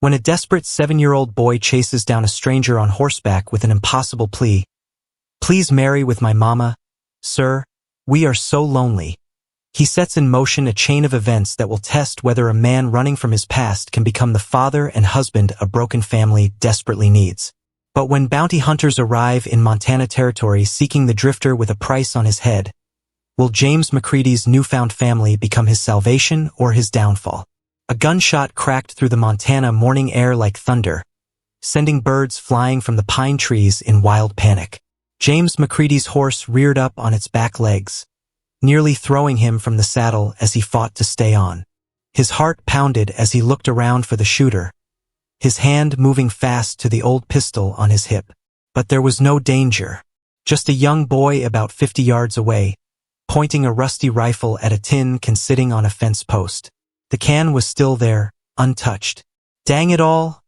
When a desperate 7-year-old boy chases down a stranger on horseback with an impossible plea, "Please marry with my mama, sir, we are so lonely," he sets in motion a chain of events that will test whether a man running from his past can become the father and husband a broken family desperately needs. But when bounty hunters arrive in Montana territory seeking the drifter with a price on his head, will James McCready's newfound family become his salvation or his downfall? A gunshot cracked through the Montana morning air like thunder, sending birds flying from the pine trees in wild panic. James McCready's horse reared up on its back legs, nearly throwing him from the saddle as he fought to stay on. His heart pounded as he looked around for the shooter, his hand moving fast to the old pistol on his hip. But there was no danger. Just a young boy about 50 yards away, pointing a rusty rifle at a tin can sitting on a fence post. The can was still there, untouched. "Dang it all,"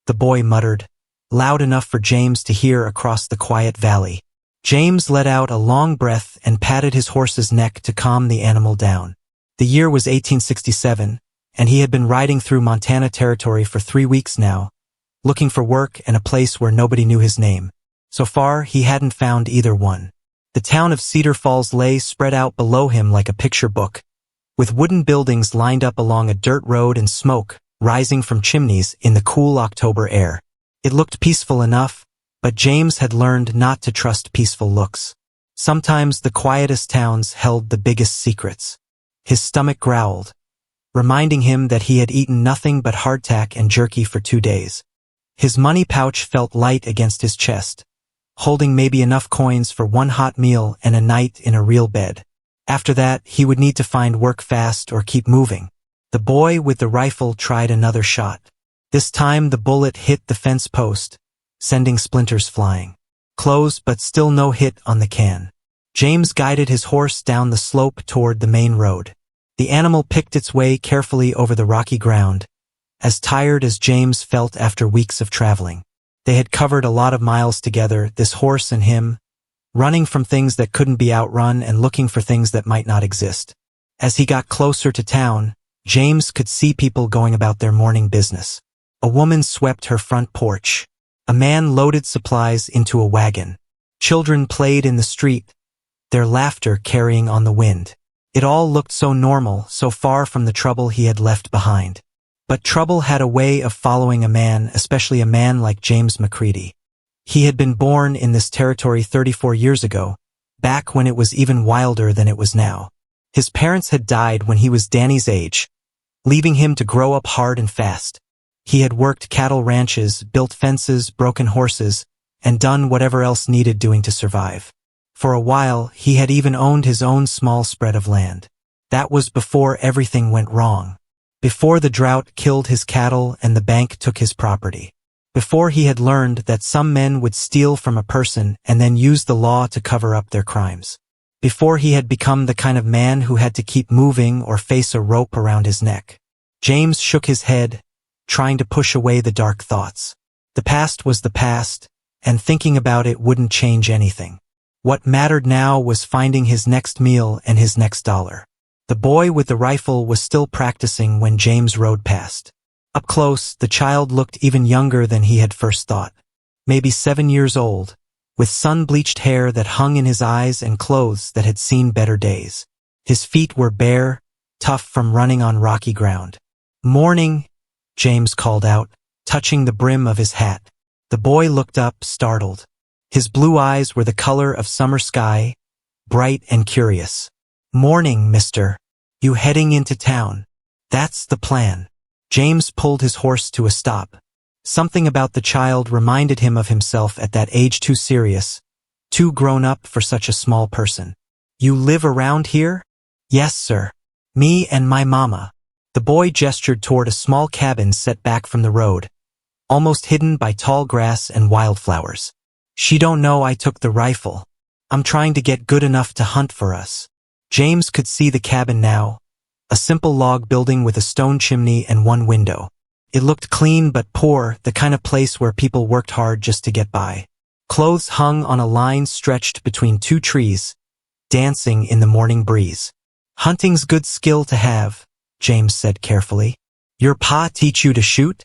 the boy muttered, loud enough for James to hear across the quiet valley. James let out a long breath and patted his horse's neck to calm the animal down. The year was 1867, and he had been riding through Montana territory for 3 weeks now, looking for work and a place where nobody knew his name. So far, he hadn't found either one. The town of Cedar Falls lay spread out below him like a picture book, with wooden buildings lined up along a dirt road and smoke rising from chimneys in the cool October air. It looked peaceful enough, but James had learned not to trust peaceful looks. Sometimes the quietest towns held the biggest secrets. His stomach growled, reminding him that he had eaten nothing but hardtack and jerky for 2 days. His money pouch felt light against his chest, holding maybe enough coins for one hot meal and a night in a real bed. After that, he would need to find work fast or keep moving. The boy with the rifle tried another shot. This time the bullet hit the fence post, sending splinters flying. Close, but still no hit on the can. James guided his horse down the slope toward the main road. The animal picked its way carefully over the rocky ground, as tired as James felt after weeks of traveling. They had covered a lot of miles together, this horse and him, running from things that couldn't be outrun and looking for things that might not exist. As he got closer to town, James could see people going about their morning business. A woman swept her front porch. A man loaded supplies into a wagon. Children played in the street, their laughter carrying on the wind. It all looked so normal, so far from the trouble he had left behind. But trouble had a way of following a man, especially a man like James McCready. He had been born in this territory 34 years ago, back when it was even wilder than it was now. His parents had died when he was Danny's age, leaving him to grow up hard and fast. He had worked cattle ranches, built fences, broken horses, and done whatever else needed doing to survive. For a while, he had even owned his own small spread of land. That was before everything went wrong. Before the drought killed his cattle and the bank took his property. Before he had learned that some men would steal from a person and then use the law to cover up their crimes. Before he had become the kind of man who had to keep moving or face a rope around his neck. James shook his head, trying to push away the dark thoughts. The past was the past, and thinking about it wouldn't change anything. What mattered now was finding his next meal and his next dollar. The boy with the rifle was still practicing when James rode past. Up close, the child looked even younger than he had first thought. Maybe 7 years old, with sun-bleached hair that hung in his eyes and clothes that had seen better days. His feet were bare, tough from running on rocky ground. "Morning," James called out, touching the brim of his hat. The boy looked up, startled. His blue eyes were the color of summer sky, bright and curious. "Morning, mister. You heading into town?" "That's the plan." James pulled his horse to a stop. Something about the child reminded him of himself at that age, too serious, too grown up for such a small person. "You live around here?" "Yes, sir. Me and my mama." The boy gestured toward a small cabin set back from the road, almost hidden by tall grass and wildflowers. "She don't know I took the rifle. I'm trying to get good enough to hunt for us." James could see the cabin now, a simple log building with a stone chimney and one window. It looked clean but poor, the kind of place where people worked hard just to get by. Clothes hung on a line stretched between 2 trees, dancing in the morning breeze. "Hunting's good skill to have," James said carefully. "Your pa teach you to shoot?"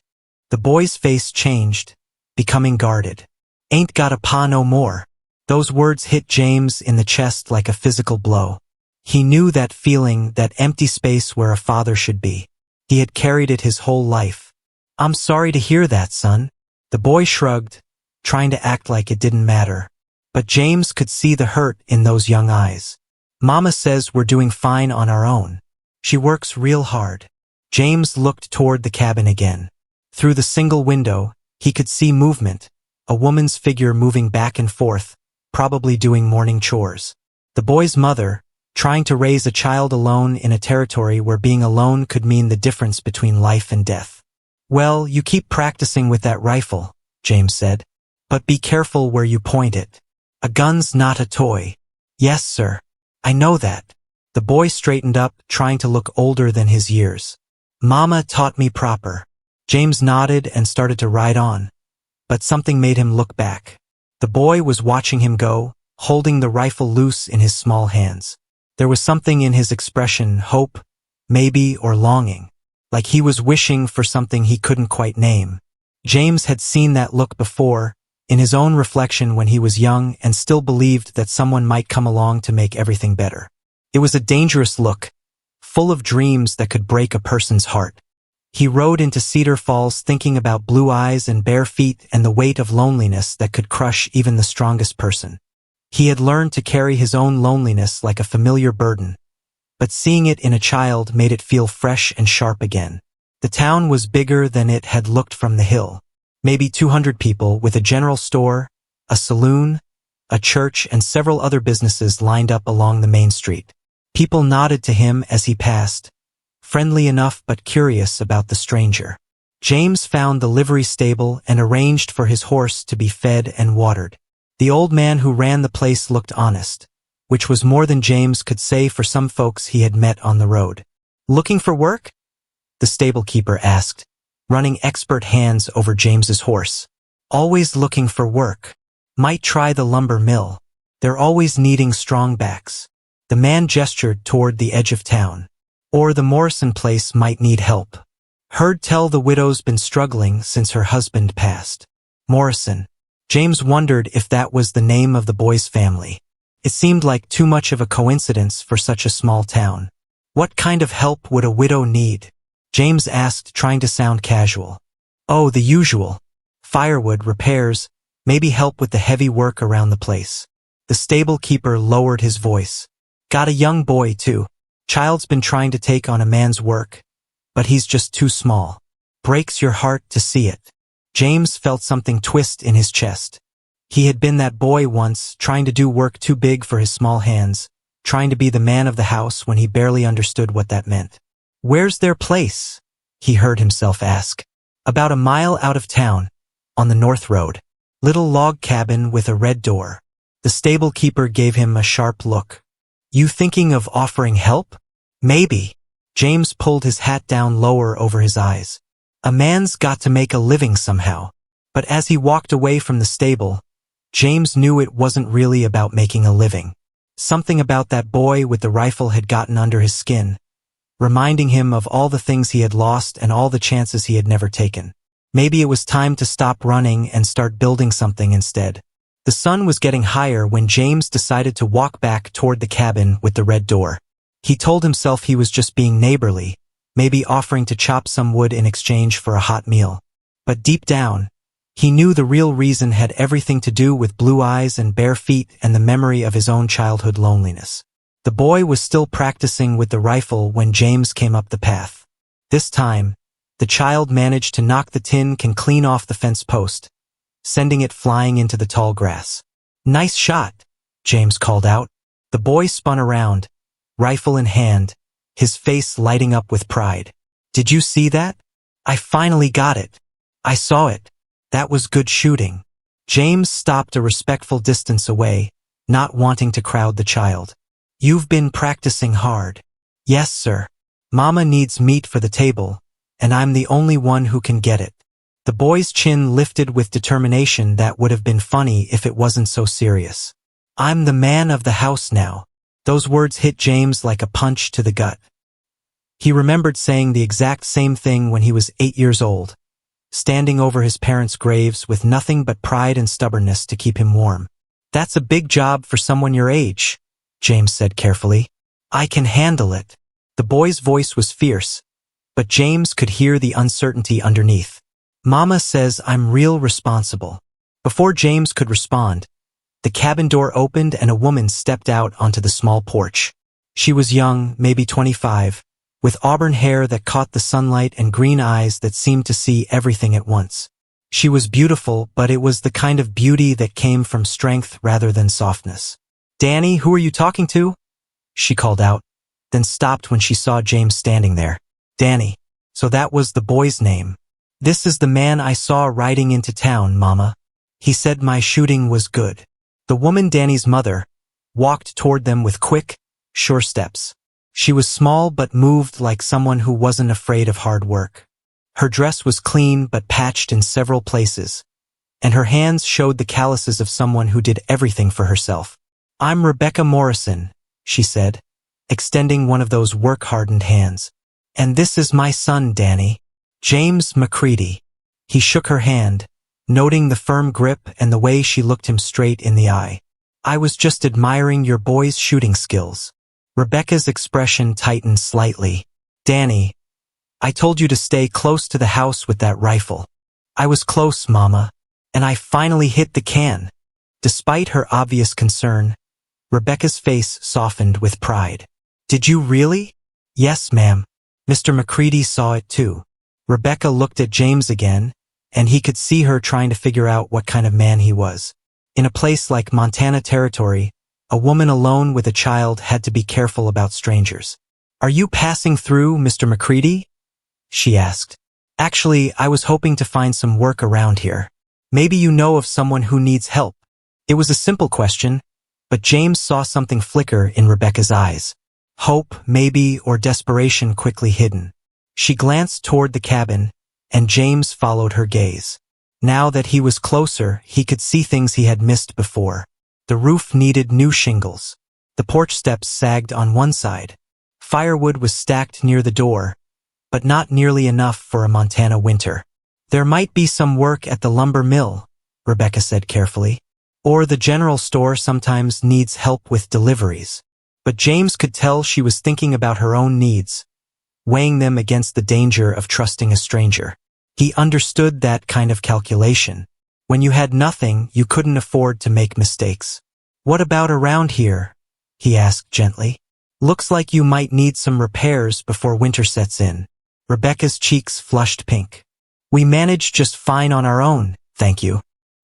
The boy's face changed, becoming guarded. Ain't got a pa no more. Those words hit James in the chest like a physical blow. He knew that feeling, that empty space where a father should be. He had carried it his whole life. I'm sorry to hear that, son. The boy shrugged, trying to act like it didn't matter. But James could see the hurt in those young eyes. Mama says we're doing fine on our own. She works real hard. James looked toward the cabin again. Through the single window, he could see movement, a woman's figure moving back and forth, probably doing morning chores. The boy's mother, trying to raise a child alone in a territory where being alone could mean the difference between life and death. Well, you keep practicing with that rifle, James said. But be careful where you point it. A gun's not a toy. Yes, sir. I know that. The boy straightened up, trying to look older than his years. Mama taught me proper. James nodded and started to ride on. But something made him look back. The boy was watching him go, holding the rifle loose in his small hands. There was something in his expression, hope, maybe, or longing. Like he was wishing for something he couldn't quite name. James had seen that look before, in his own reflection when he was young and still believed that someone might come along to make everything better. It was a dangerous look, full of dreams that could break a person's heart. He rode into Cedar Falls thinking about blue eyes and bare feet and the weight of loneliness that could crush even the strongest person. He had learned to carry his own loneliness like a familiar burden, but seeing it in a child made it feel fresh and sharp again. The town was bigger than it had looked from the hill. Maybe 200 people with a general store, a saloon, a church, and several other businesses lined up along the main street. People nodded to him as he passed, friendly enough but curious about the stranger. James found the livery stable and arranged for his horse to be fed and watered. The old man who ran the place looked honest, which was more than James could say for some folks he had met on the road. Looking for work? The stable keeper asked, running expert hands over James's horse. Always looking for work. Might try the lumber mill. They're always needing strong backs. The man gestured toward the edge of town. Or the Morrison place might need help. Heard tell the widow's been struggling since her husband passed. Morrison. James wondered if that was the name of the boy's family. It seemed like too much of a coincidence for such a small town. What kind of help would a widow need? James asked, trying to sound casual. Oh, the usual. Firewood, repairs, maybe help with the heavy work around the place. The stable keeper lowered his voice. Got a young boy, too. Child's been trying to take on a man's work, but he's just too small. Breaks your heart to see it. James felt something twist in his chest. He had been that boy once, trying to do work too big for his small hands, trying to be the man of the house when he barely understood what that meant. Where's their place? He heard himself ask. About a mile out of town, on the north road. Little log cabin with a red door. The stable keeper gave him a sharp look. You thinking of offering help? Maybe. James pulled his hat down lower over his eyes. A man's got to make a living somehow. But as he walked away from the stable, James knew it wasn't really about making a living. Something about that boy with the rifle had gotten under his skin, reminding him of all the things he had lost and all the chances he had never taken. Maybe it was time to stop running and start building something instead. The sun was getting higher when James decided to walk back toward the cabin with the red door. He told himself he was just being neighborly, maybe offering to chop some wood in exchange for a hot meal. But deep down, he knew the real reason had everything to do with blue eyes and bare feet and the memory of his own childhood loneliness. The boy was still practicing with the rifle when James came up the path. This time, the child managed to knock the tin can clean off the fence post, sending it flying into the tall grass. Nice shot, James called out. The boy spun around, rifle in hand, his face lighting up with pride. Did you see that? I finally got it. I saw it. That was good shooting. James stopped a respectful distance away, not wanting to crowd the child. You've been practicing hard. Yes, sir. Mama needs meat for the table, and I'm the only one who can get it. The boy's chin lifted with determination that would have been funny if it wasn't so serious. I'm the man of the house now. Those words hit James like a punch to the gut. He remembered saying the exact same thing when he was 8 years old, standing over his parents' graves with nothing but pride and stubbornness to keep him warm. "That's a big job for someone your age," James said carefully. "I can handle it." The boy's voice was fierce, but James could hear the uncertainty underneath. "Mama says I'm real responsible." Before James could respond, the cabin door opened and a woman stepped out onto the small porch. She was young, maybe 25, with auburn hair that caught the sunlight and green eyes that seemed to see everything at once. She was beautiful, but it was the kind of beauty that came from strength rather than softness. "Danny, who are you talking to?" she called out, then stopped when she saw James standing there. "Danny. So that was the boy's name. This is the man I saw riding into town, Mama. He said my shooting was good." The woman, Danny's mother, walked toward them with quick, sure steps. She was small but moved like someone who wasn't afraid of hard work. Her dress was clean but patched in several places, and her hands showed the calluses of someone who did everything for herself. "I'm Rebecca Morrison," she said, extending one of those work-hardened hands. "And this is my son, Danny, James McCready." He shook her hand, noting the firm grip and the way she looked him straight in the eye. "I was just admiring your boy's shooting skills." Rebecca's expression tightened slightly. "Danny, I told you to stay close to the house with that rifle." "I was close, Mama, and I finally hit the can." Despite her obvious concern, Rebecca's face softened with pride. "Did you really?" "Yes, ma'am. Mr. McCready saw it too." Rebecca looked at James again, and he could see her trying to figure out what kind of man he was. In a place like Montana Territory, a woman alone with a child had to be careful about strangers. "Are you passing through, Mr. McCready?" she asked. "Actually, I was hoping to find some work around here. Maybe you know of someone who needs help." It was a simple question, but James saw something flicker in Rebecca's eyes. Hope, maybe, or desperation quickly hidden. She glanced toward the cabin, and James followed her gaze. Now that he was closer, he could see things he had missed before. The roof needed new shingles. The porch steps sagged on one side. Firewood was stacked near the door, but not nearly enough for a Montana winter. "There might be some work at the lumber mill," Rebecca said carefully. "Or the general store sometimes needs help with deliveries." But James could tell she was thinking about her own needs, weighing them against the danger of trusting a stranger. He understood that kind of calculation. When you had nothing, you couldn't afford to make mistakes. "What about around here?" he asked gently. "Looks like you might need some repairs before winter sets in." Rebecca's cheeks flushed pink. "We manage just fine on our own, thank you."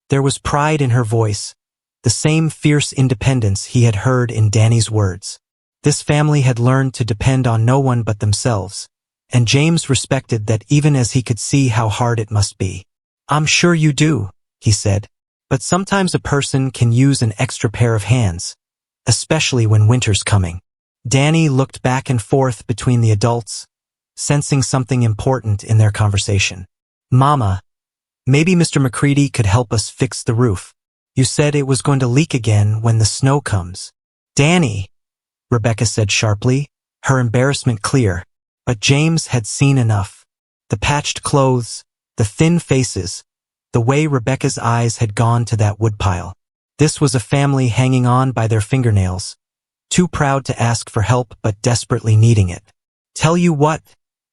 There was pride in her voice, the same fierce independence he had heard in Danny's words. This family had learned to depend on no one but themselves, and James respected that even as he could see how hard it must be. "I'm sure you do," he said, "but sometimes a person can use an extra pair of hands, especially when winter's coming." Danny looked back and forth between the adults, sensing something important in their conversation. "Mama, maybe Mr. McCready could help us fix the roof. You said it was going to leak again when the snow comes." "Danny," Rebecca said sharply, her embarrassment clear, but James had seen enough. The patched clothes, the thin faces, the way Rebecca's eyes had gone to that woodpile. This was a family hanging on by their fingernails, too proud to ask for help but desperately needing it. "Tell you what,"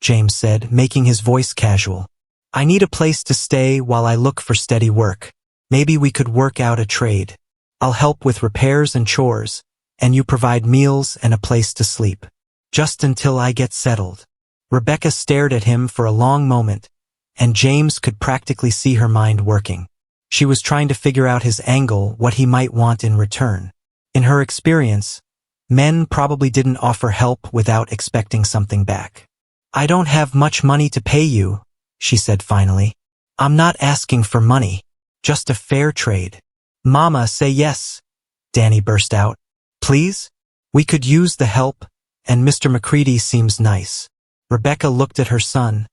James said, making his voice casual. "I need a place to stay while I look for steady work. Maybe we could work out a trade. I'll help with repairs and chores, and you provide meals and a place to sleep. Just until I get settled." Rebecca stared at him for a long moment, and James could practically see her mind working. She was trying to figure out his angle, what he might want in return. In her experience, men probably didn't offer help without expecting something back. "I don't have much money to pay you," she said finally. "I'm not asking for money, just a fair trade." "Mama, say yes," Danny burst out. "Please? We could use the help, and Mr. McCready seems nice." Rebecca looked at her son,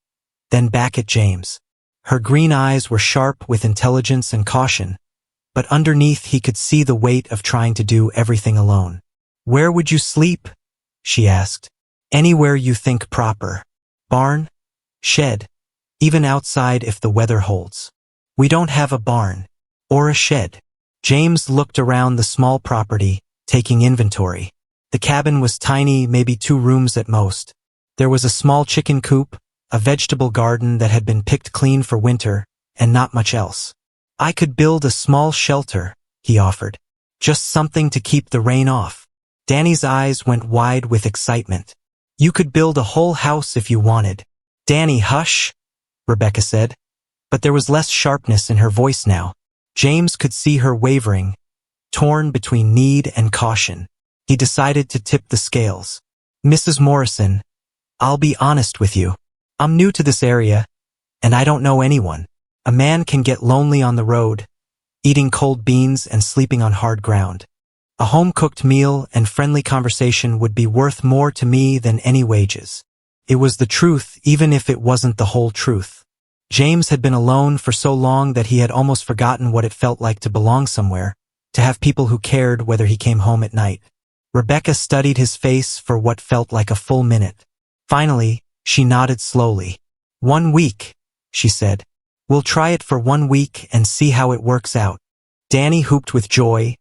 then back at James. Her green eyes were sharp with intelligence and caution, but underneath he could see the weight of trying to do everything alone. "Where would you sleep?" she asked. "Anywhere you think proper. Barn? Shed? even outside if the weather holds. We don't have a barn. Or a shed. James looked around the small property, taking inventory. The cabin was tiny, maybe 2 rooms at most. There was a small chicken coop, a vegetable garden that had been picked clean for winter, and not much else. I could build a small shelter, he offered. Just something to keep the rain off. Danny's eyes went wide with excitement. You could build a whole house if you wanted. Danny, hush, Rebecca said. But there was less sharpness in her voice now. James could see her wavering, torn between need and caution. He decided to tip the scales. Mrs. Morrison, I'll be honest with you. I'm new to this area, and I don't know anyone. A man can get lonely on the road, eating cold beans and sleeping on hard ground. A home-cooked meal and friendly conversation would be worth more to me than any wages. It was the truth, even if it wasn't the whole truth. James had been alone for so long that he had almost forgotten what it felt like to belong somewhere, to have people who cared whether he came home at night. Rebecca studied his face for what felt like a full minute. Finally, she nodded slowly. 1 week, she said. We'll try it for 1 week and see how it works out. Danny whooped with joy,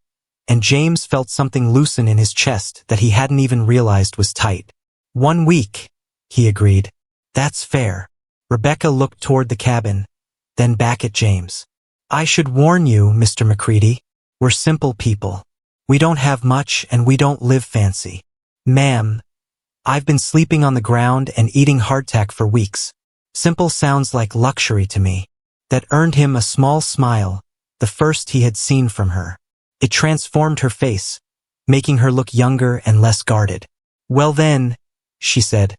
and James felt something loosen in his chest that he hadn't even realized was tight. 1 week, he agreed. That's fair. Rebecca looked toward the cabin, then back at James. I should warn you, Mr. McCready, we're simple people. We don't have much and we don't live fancy. Ma'am, I've been sleeping on the ground and eating hardtack for weeks. Simple sounds like luxury to me. That earned him a small smile, the first he had seen from her. It transformed her face, making her look younger and less guarded. Well then, she said,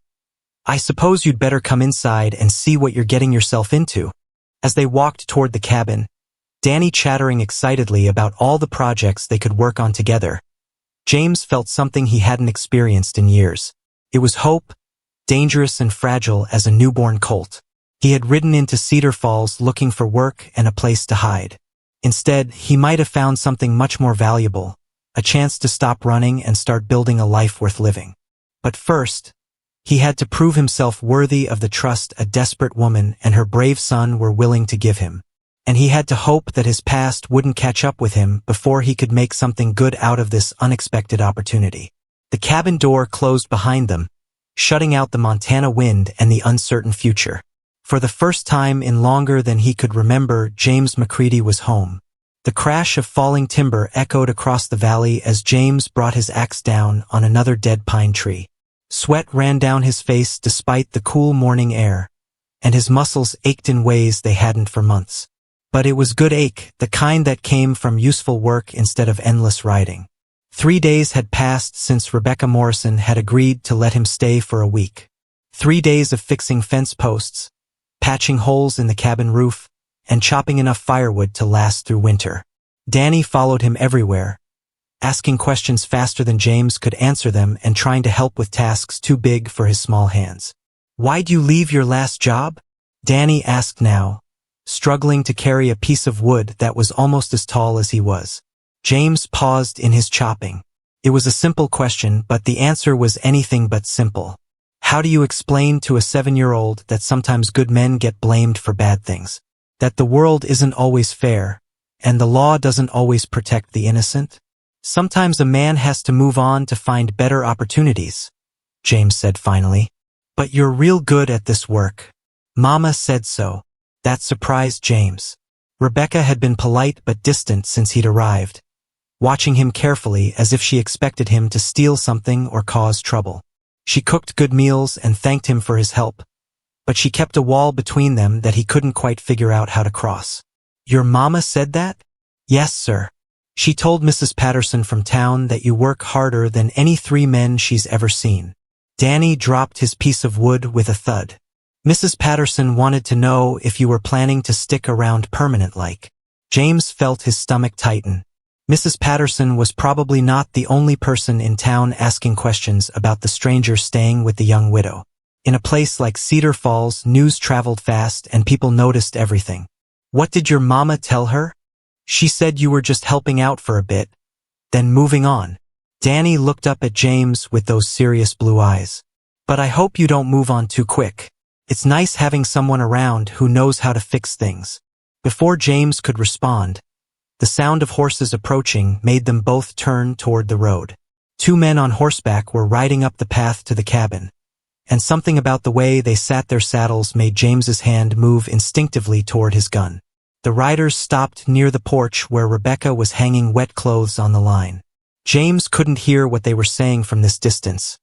I suppose you'd better come inside and see what you're getting yourself into. As they walked toward the cabin, Danny chattering excitedly about all the projects they could work on together, James felt something he hadn't experienced in years. It was hope, dangerous and fragile as a newborn colt. He had ridden into Cedar Falls looking for work and a place to hide. Instead, he might have found something much more valuable, a chance to stop running and start building a life worth living. But first, he had to prove himself worthy of the trust a desperate woman and her brave son were willing to give him. And he had to hope that his past wouldn't catch up with him before he could make something good out of this unexpected opportunity. The cabin door closed behind them, shutting out the Montana wind and the uncertain future. For the first time in longer than he could remember, James McCready was home. The crash of falling timber echoed across the valley as James brought his axe down on another dead pine tree. Sweat ran down his face despite the cool morning air, and his muscles ached in ways they hadn't for months. But it was good ache, the kind that came from useful work instead of endless riding. 3 days had passed since Rebecca Morrison had agreed to let him stay for a week. 3 days of fixing fence posts, patching holes in the cabin roof, and chopping enough firewood to last through winter. Danny followed him everywhere, asking questions faster than James could answer them and trying to help with tasks too big for his small hands. Why'd you leave your last job? Danny asked now, struggling to carry a piece of wood that was almost as tall as he was. James paused in his chopping. It was a simple question, but the answer was anything but simple. How do you explain to a 7-year-old that sometimes good men get blamed for bad things? That the world isn't always fair, and the law doesn't always protect the innocent? Sometimes a man has to move on to find better opportunities, James said finally. But you're real good at this work. Mama said so. That surprised James. Rebecca had been polite but distant since he'd arrived, watching him carefully as if she expected him to steal something or cause trouble. She cooked good meals and thanked him for his help, but she kept a wall between them that he couldn't quite figure out how to cross. Your mama said that? Yes, sir. She told Mrs. Patterson from town that you work harder than any 3 men she's ever seen. Danny dropped his piece of wood with a thud. Mrs. Patterson wanted to know if you were planning to stick around permanent-like. James felt his stomach tighten. Mrs. Patterson was probably not the only person in town asking questions about the stranger staying with the young widow. In a place like Cedar Falls, news traveled fast and people noticed everything. What did your mama tell her? She said you were just helping out for a bit, then moving on. Danny looked up at James with those serious blue eyes. But I hope you don't move on too quick. It's nice having someone around who knows how to fix things. Before James could respond, the sound of horses approaching made them both turn toward the road. Two men on horseback were riding up the path to the cabin, and something about the way they sat their saddles made James's hand move instinctively toward his gun. The riders stopped near the porch where Rebecca was hanging wet clothes on the line. James couldn't hear what they were saying from this distance,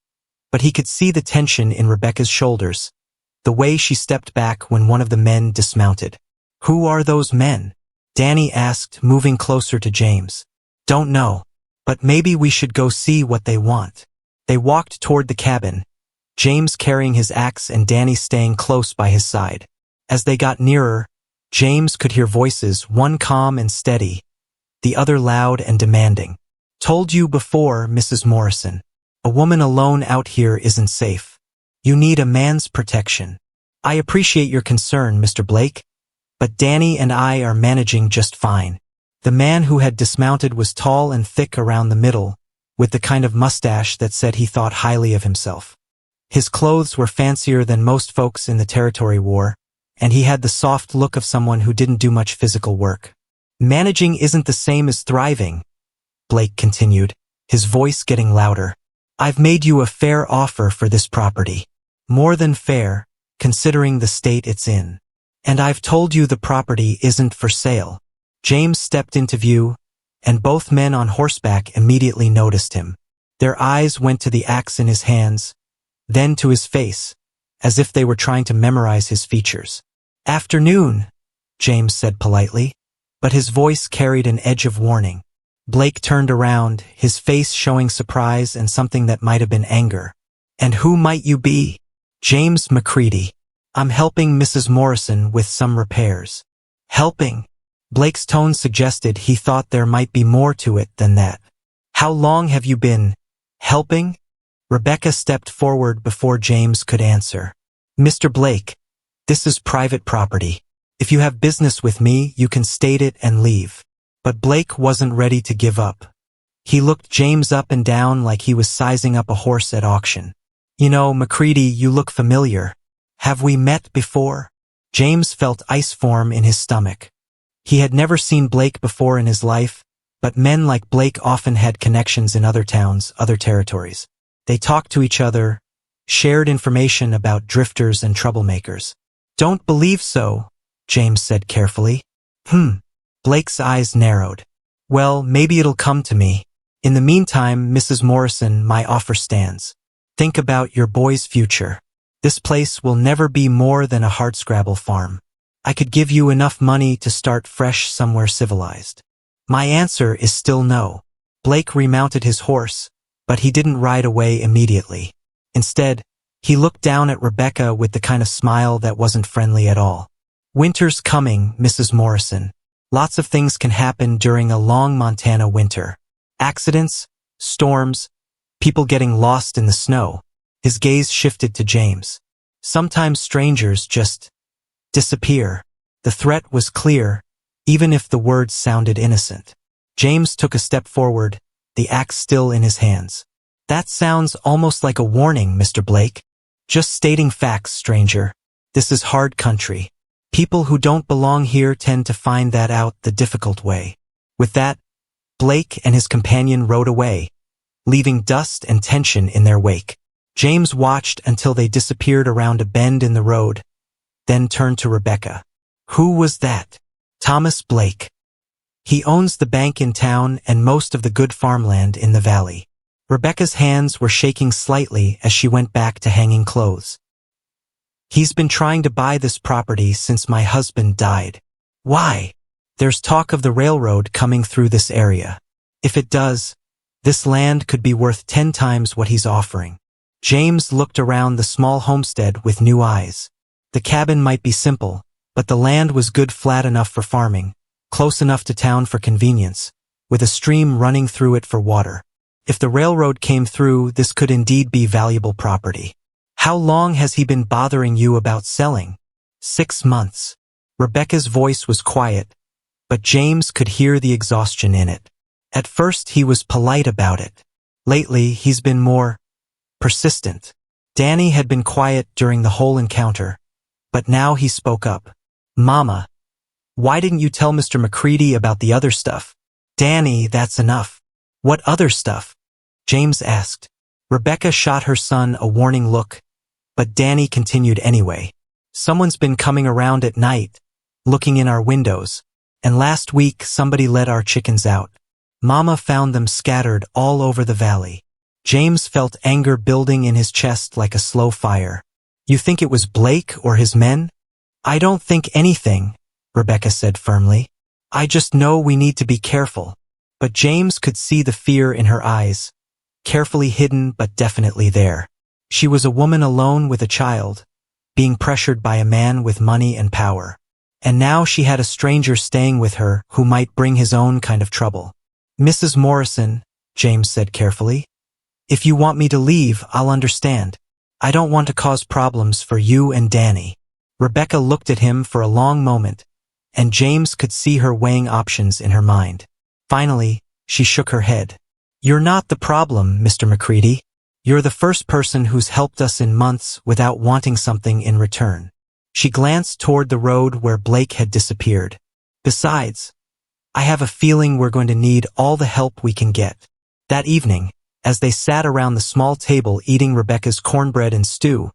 but he could see the tension in Rebecca's shoulders, the way she stepped back when one of the men dismounted. "Who are those men?" Danny asked, moving closer to James. "Don't know, but maybe we should go see what they want." They walked toward the cabin, James carrying his axe and Danny staying close by his side. As they got nearer, James could hear voices, one calm and steady, the other loud and demanding. "Told you before, Mrs. Morrison. A woman alone out here isn't safe. You need a man's protection. I appreciate your concern, Mr. Blake, but Danny and I are managing just fine." The man who had dismounted was tall and thick around the middle, with the kind of mustache that said he thought highly of himself. His clothes were fancier than most folks in the territory wore, and he had the soft look of someone who didn't do much physical work. "Managing isn't the same as thriving," Blake continued, his voice getting louder. "I've made you a fair offer for this property. More than fair, considering the state it's in. And I've told you the property isn't for sale." James stepped into view, and both men on horseback immediately noticed him. Their eyes went to the axe in his hands, then to his face, as if they were trying to memorize his features. "Afternoon," James said politely, but his voice carried an edge of warning. Blake turned around, his face showing surprise and something that might have been anger. "And who might you be?" "James McCready. I'm helping Mrs. Morrison with some repairs." "Helping?" Blake's tone suggested he thought there might be more to it than that. "How long have you been helping?" Rebecca stepped forward before James could answer. "Mr. Blake, this is private property. If you have business with me, you can state it and leave." But Blake wasn't ready to give up. He looked James up and down like he was sizing up a horse at auction. "You know, McCready, you look familiar. Have we met before?" James felt ice form in his stomach. He had never seen Blake before in his life, but men like Blake often had connections in other towns, other territories. They talked to each other, shared information about drifters and troublemakers. "Don't believe so," James said carefully. Blake's eyes narrowed. "Well, maybe it'll come to me. In the meantime, Mrs. Morrison, my offer stands. Think about your boy's future. This place will never be more than a hardscrabble farm. I could give you enough money to start fresh somewhere civilized." "My answer is still no." Blake remounted his horse, but he didn't ride away immediately. Instead, he looked down at Rebecca with the kind of smile that wasn't friendly at all. "Winter's coming, Mrs. Morrison. Lots of things can happen during a long Montana winter. Accidents, storms, people getting lost in the snow." His gaze shifted to James. "Sometimes strangers just disappear." The threat was clear, even if the words sounded innocent. James took a step forward, the axe still in his hands. "That sounds almost like a warning, Mr. Blake. Just stating facts, stranger. This is hard country. People who don't belong here tend to find that out the difficult way." With that, Blake and his companion rode away, leaving dust and tension in their wake. James watched until they disappeared around a bend in the road, then turned to Rebecca. "Who was that?" "Thomas Blake. He owns the bank in town and most of the good farmland in the valley." Rebecca's hands were shaking slightly as she went back to hanging clothes. "He's been trying to buy this property since my husband died." "Why?" "There's talk of the railroad coming through this area. If it does, this land could be worth 10 times what he's offering." James looked around the small homestead with new eyes. The cabin might be simple, but the land was good, flat enough for farming, close enough to town for convenience, with a stream running through it for water. If the railroad came through, this could indeed be valuable property. "How long has he been bothering you about selling?" 6 months. Rebecca's voice was quiet, but James could hear the exhaustion in it. At first he was polite about it. Lately he's been more persistent. Danny had been quiet during the whole encounter, But now he spoke up. Mama, why didn't you tell Mr. McCready about the other stuff? Danny, that's enough. What other stuff? James asked. Rebecca shot her son a warning look, but Danny continued anyway. Someone's been coming around at night, looking in our windows, and last week somebody let our chickens out. Mama found them scattered all over the valley. James felt anger building in his chest like a slow fire. You think it was Blake or his men? I don't think anything, Rebecca said firmly. I just know we need to be careful. But James could see the fear in her eyes, carefully hidden but definitely there. She was a woman alone with a child, being pressured by a man with money and power. And now she had a stranger staying with her who might bring his own kind of trouble. Mrs. Morrison, James said carefully, if you want me to leave, I'll understand. I don't want to cause problems for you and Danny. Rebecca looked at him for a long moment, and James could see her weighing options in her mind. Finally, she shook her head. You're not the problem, Mr. McCready. You're the first person who's helped us in months without wanting something in return. She glanced toward the road where Blake had disappeared. Besides, I have a feeling we're going to need all the help we can get. That evening, as they sat around the small table eating Rebecca's cornbread and stew,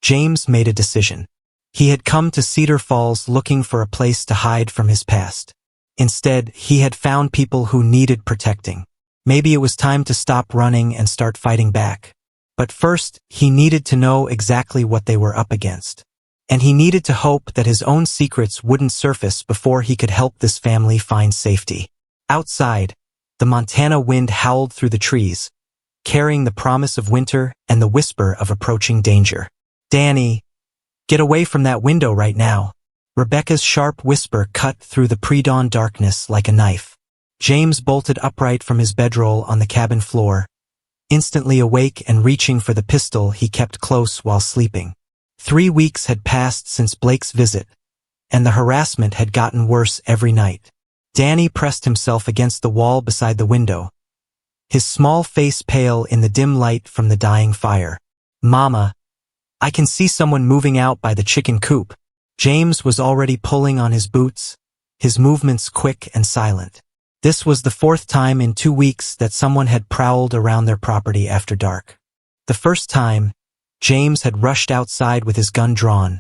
James made a decision. He had come to Cedar Falls looking for a place to hide from his past. Instead, he had found people who needed protecting. Maybe it was time to stop running and start fighting back. But first, he needed to know exactly what they were up against. And he needed to hope that his own secrets wouldn't surface before he could help this family find safety. Outside, the Montana wind howled through the trees, carrying the promise of winter and the whisper of approaching danger. Danny, get away from that window right now. Rebecca's sharp whisper cut through the pre-dawn darkness like a knife. James bolted upright from his bedroll on the cabin floor, instantly awake and reaching for the pistol he kept close while sleeping. 3 weeks had passed since Blake's visit, and the harassment had gotten worse every night. Danny pressed himself against the wall beside the window, his small face pale in the dim light from the dying fire. Mama, I can see someone moving out by the chicken coop. James was already pulling on his boots, his movements quick and silent. This was the 4th time in 2 weeks that someone had prowled around their property after dark. The first time, James had rushed outside with his gun drawn,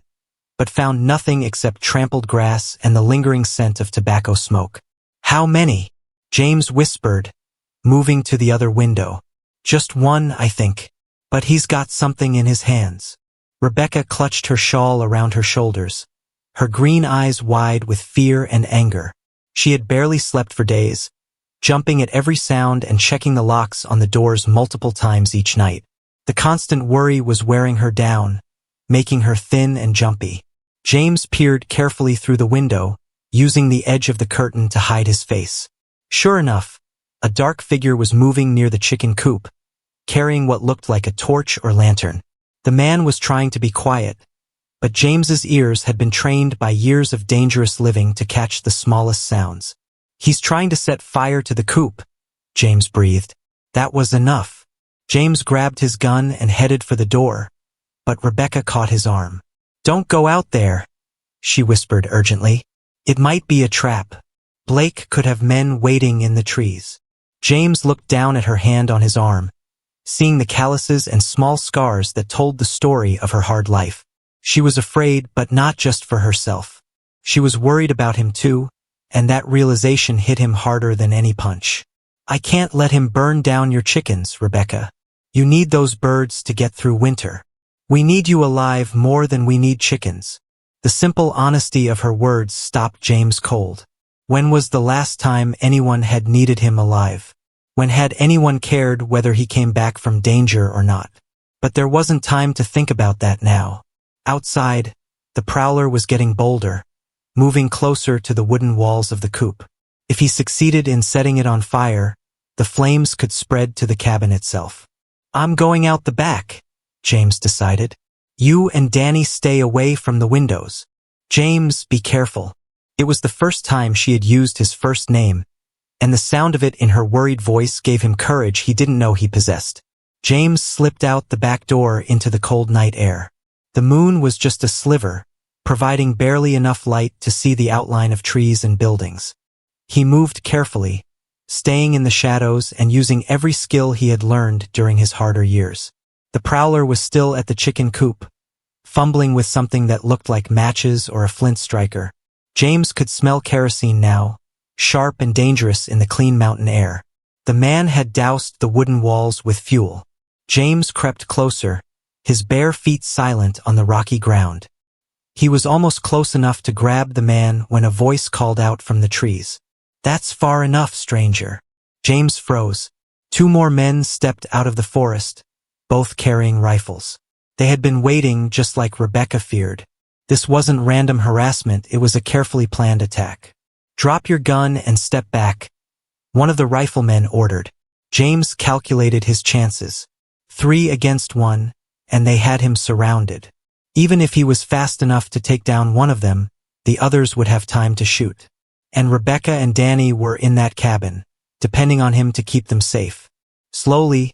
but found nothing except trampled grass and the lingering scent of tobacco smoke. How many? James whispered, moving to the other window. Just one, I think. But he's got something in his hands. Rebecca clutched her shawl around her shoulders, her green eyes wide with fear and anger. She had barely slept for days, jumping at every sound and checking the locks on the doors multiple times each night. The constant worry was wearing her down, making her thin and jumpy. James peered carefully through the window, using the edge of the curtain to hide his face. Sure enough, a dark figure was moving near the chicken coop, carrying what looked like a torch or lantern. The man was trying to be quiet, but James's ears had been trained by years of dangerous living to catch the smallest sounds. He's trying to set fire to the coop, James breathed. That was enough. James grabbed his gun and headed for the door, but Rebecca caught his arm. Don't go out there, she whispered urgently. It might be a trap. Blake could have men waiting in the trees. James looked down at her hand on his arm, seeing the calluses and small scars that told the story of her hard life. She was afraid, but not just for herself. She was worried about him too, and that realization hit him harder than any punch. I can't let him burn down your chickens, Rebecca. You need those birds to get through winter. We need you alive more than we need chickens. The simple honesty of her words stopped James cold. When was the last time anyone had needed him alive? When had anyone cared whether he came back from danger or not? But there wasn't time to think about that now. Outside, the prowler was getting bolder, moving closer to the wooden walls of the coop. If he succeeded in setting it on fire, the flames could spread to the cabin itself. I'm going out the back, James decided. You and Danny stay away from the windows. James, be careful. It was the first time she had used his first name, and the sound of it in her worried voice gave him courage he didn't know he possessed. James slipped out the back door into the cold night air. The moon was just a sliver, providing barely enough light to see the outline of trees and buildings. He moved carefully, staying in the shadows and using every skill he had learned during his harder years. The prowler was still at the chicken coop, fumbling with something that looked like matches or a flint striker. James could smell kerosene now, sharp and dangerous in the clean mountain air. The man had doused the wooden walls with fuel. James crept closer, his bare feet silent on the rocky ground. He was almost close enough to grab the man when a voice called out from the trees. "That's far enough, stranger." James froze. 2 more men stepped out of the forest, both carrying rifles. They had been waiting just like Rebecca feared. This wasn't random harassment, it was a carefully planned attack. "Drop your gun and step back," one of the riflemen ordered. James calculated his chances. 3 against 1, and they had him surrounded. Even if he was fast enough to take down one of them, the others would have time to shoot. And Rebecca and Danny were in that cabin, depending on him to keep them safe. Slowly,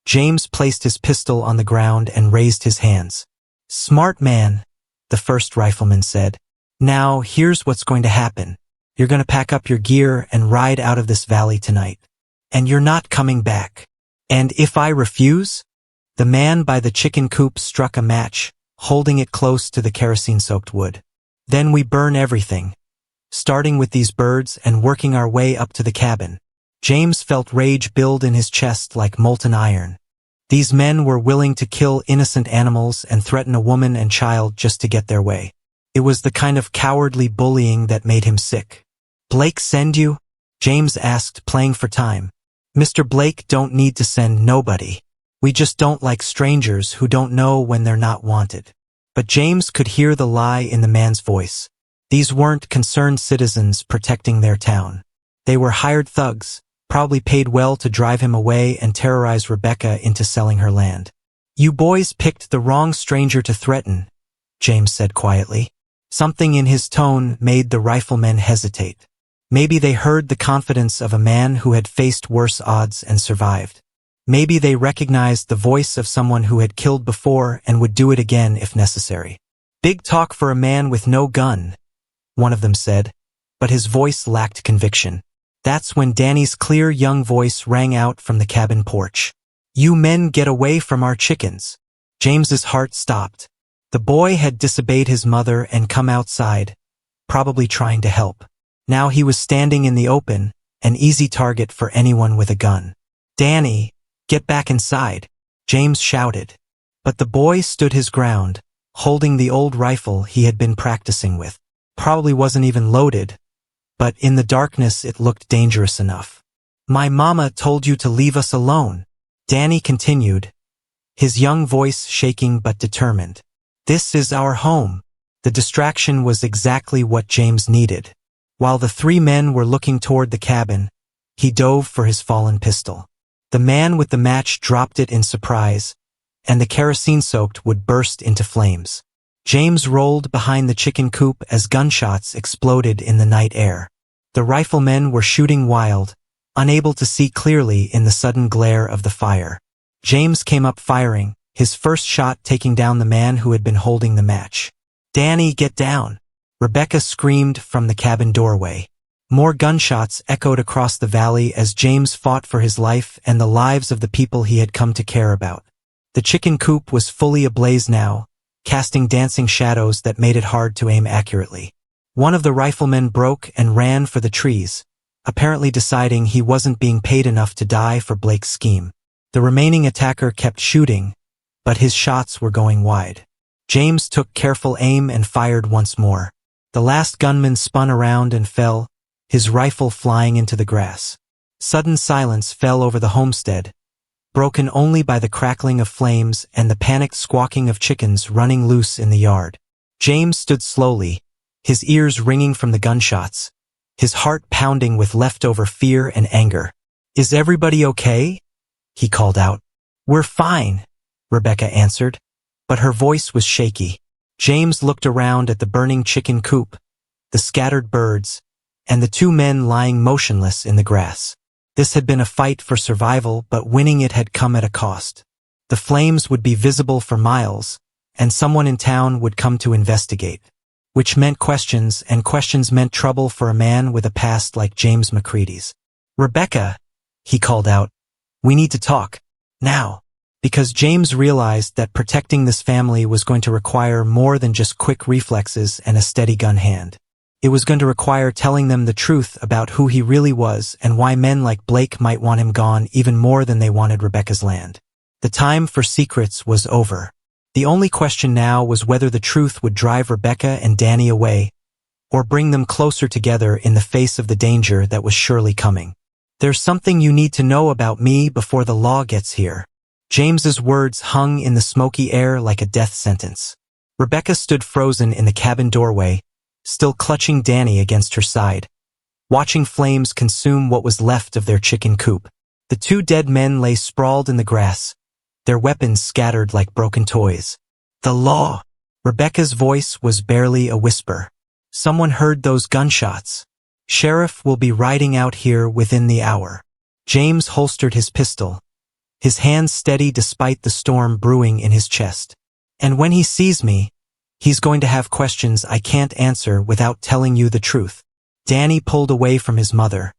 James placed his pistol on the ground and raised his hands. "Smart man," the first rifleman said. "Now, here's what's going to happen. You're going to pack up your gear and ride out of this valley tonight. And you're not coming back. And if I refuse?" The man by the chicken coop struck a match, holding it close to the kerosene-soaked wood. "Then we burn everything, starting with these birds and working our way up to the cabin." James felt rage build in his chest like molten iron. These men were willing to kill innocent animals and threaten a woman and child just to get their way. It was the kind of cowardly bullying that made him sick. "Blake send you?" James asked, playing for time. "Mr. Blake don't need to send nobody. We just don't like strangers who don't know when they're not wanted." But James could hear the lie in the man's voice. These weren't concerned citizens protecting their town. They were hired thugs, probably paid well to drive him away and terrorize Rebecca into selling her land. "You boys picked the wrong stranger to threaten," James said quietly. Something in his tone made the riflemen hesitate. Maybe they heard the confidence of a man who had faced worse odds and survived. Maybe they recognized the voice of someone who had killed before and would do it again if necessary. "Big talk for a man with no gun," one of them said, but his voice lacked conviction. That's when Danny's clear young voice rang out from the cabin porch. "You men get away from our chickens." James's heart stopped. The boy had disobeyed his mother and come outside, probably trying to help. Now he was standing in the open, an easy target for anyone with a gun. "Danny, get back inside," James shouted. But the boy stood his ground, holding the old rifle he had been practicing with. Probably wasn't even loaded, but in the darkness it looked dangerous enough. "My mama told you to leave us alone," Danny continued, his young voice shaking but determined. "This is our home." The distraction was exactly what James needed. While the 3 men were looking toward the cabin, he dove for his fallen pistol. The man with the match dropped it in surprise, and the kerosene-soaked wood burst into flames. James rolled behind the chicken coop as gunshots exploded in the night air. The riflemen were shooting wild, unable to see clearly in the sudden glare of the fire. James came up firing, his first shot taking down the man who had been holding the match. "Danny, get down!" Rebecca screamed from the cabin doorway. More gunshots echoed across the valley as James fought for his life and the lives of the people he had come to care about. The chicken coop was fully ablaze now, casting dancing shadows that made it hard to aim accurately. One of the riflemen broke and ran for the trees, apparently deciding he wasn't being paid enough to die for Blake's scheme. The remaining attacker kept shooting, but his shots were going wide. James took careful aim and fired once more. The last gunman spun around and fell, his rifle flying into the grass. Sudden silence fell over the homestead, broken only by the crackling of flames and the panicked squawking of chickens running loose in the yard. James stood slowly, his ears ringing from the gunshots, his heart pounding with leftover fear and anger. "Is everybody okay?" he called out. "We're fine," Rebecca answered, but her voice was shaky. James looked around at the burning chicken coop, the scattered birds, and the 2 men lying motionless in the grass. This had been a fight for survival, but winning it had come at a cost. The flames would be visible for miles, and someone in town would come to investigate. which meant questions, and questions meant trouble for a man with a past like James McCready's. "Rebecca," he called out, "we need to talk. Now." Because James realized that protecting this family was going to require more than just quick reflexes and a steady gun hand. It was going to require telling them the truth about who he really was and why men like Blake might want him gone even more than they wanted Rebecca's land. The time for secrets was over. The only question now was whether the truth would drive Rebecca and Danny away, or bring them closer together in the face of the danger that was surely coming. "There's something you need to know about me before the law gets here." James's words hung in the smoky air like a death sentence. Rebecca stood frozen in the cabin doorway, still clutching Danny against her side, watching flames consume what was left of their chicken coop. The two dead men lay sprawled in the grass, their weapons scattered like broken toys. "The law." Rebecca's voice was barely a whisper. "Someone heard those gunshots. Sheriff will be riding out here within the hour." James holstered his pistol, his hands steady despite the storm brewing in his chest. "And when he sees me, he's going to have questions I can't answer without telling you the truth." Danny pulled away from his mother,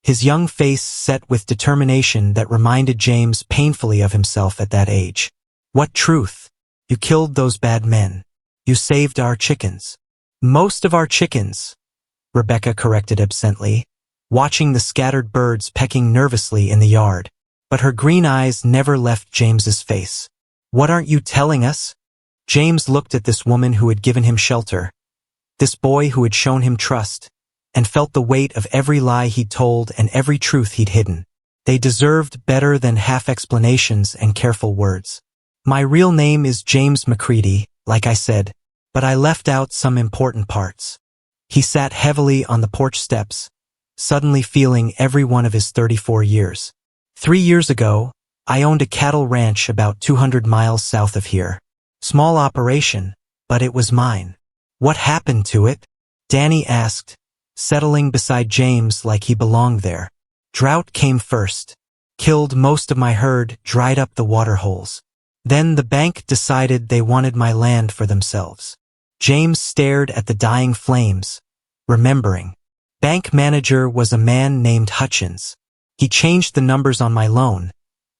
his young face set with determination that reminded James painfully of himself at that age. "What truth? You killed those bad men. You saved our chickens." "Most of our chickens," Rebecca corrected absently, watching the scattered birds pecking nervously in the yard. But her green eyes never left James's face. "What aren't you telling us?" James looked at this woman who had given him shelter, this boy who had shown him trust, and felt the weight of every lie he'd told and every truth he'd hidden. They deserved better than half explanations and careful words. "My real name is James McCready, like I said, but I left out some important parts." He sat heavily on the porch steps, suddenly feeling every one of his 34 years. 3 years ago, I owned a cattle ranch about 200 miles south of here. Small operation, but it was mine. "What happened to it?" Danny asked, settling beside James like he belonged there. "Drought came first. Killed most of my herd, dried up the water holes. Then the bank decided they wanted my land for themselves." James stared at the dying flames, remembering. Bank manager was a man named Hutchins. He changed the numbers on my loan,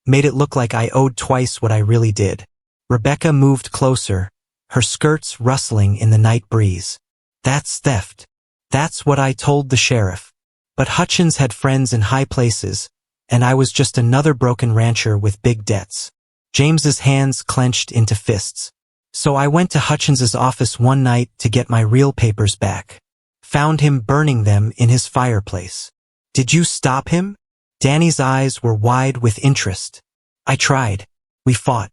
made it look like I owed twice what I really did. Rebecca moved closer, her skirts rustling in the night breeze. "That's theft. That's what I told the sheriff. But Hutchins had friends in high places, and I was just another broken rancher with big debts." James's hands clenched into fists. "So I went to Hutchins's office one night to get my real papers back. Found him burning them in his fireplace." "Did you stop him?" Danny's eyes were wide with interest. "I tried. We fought.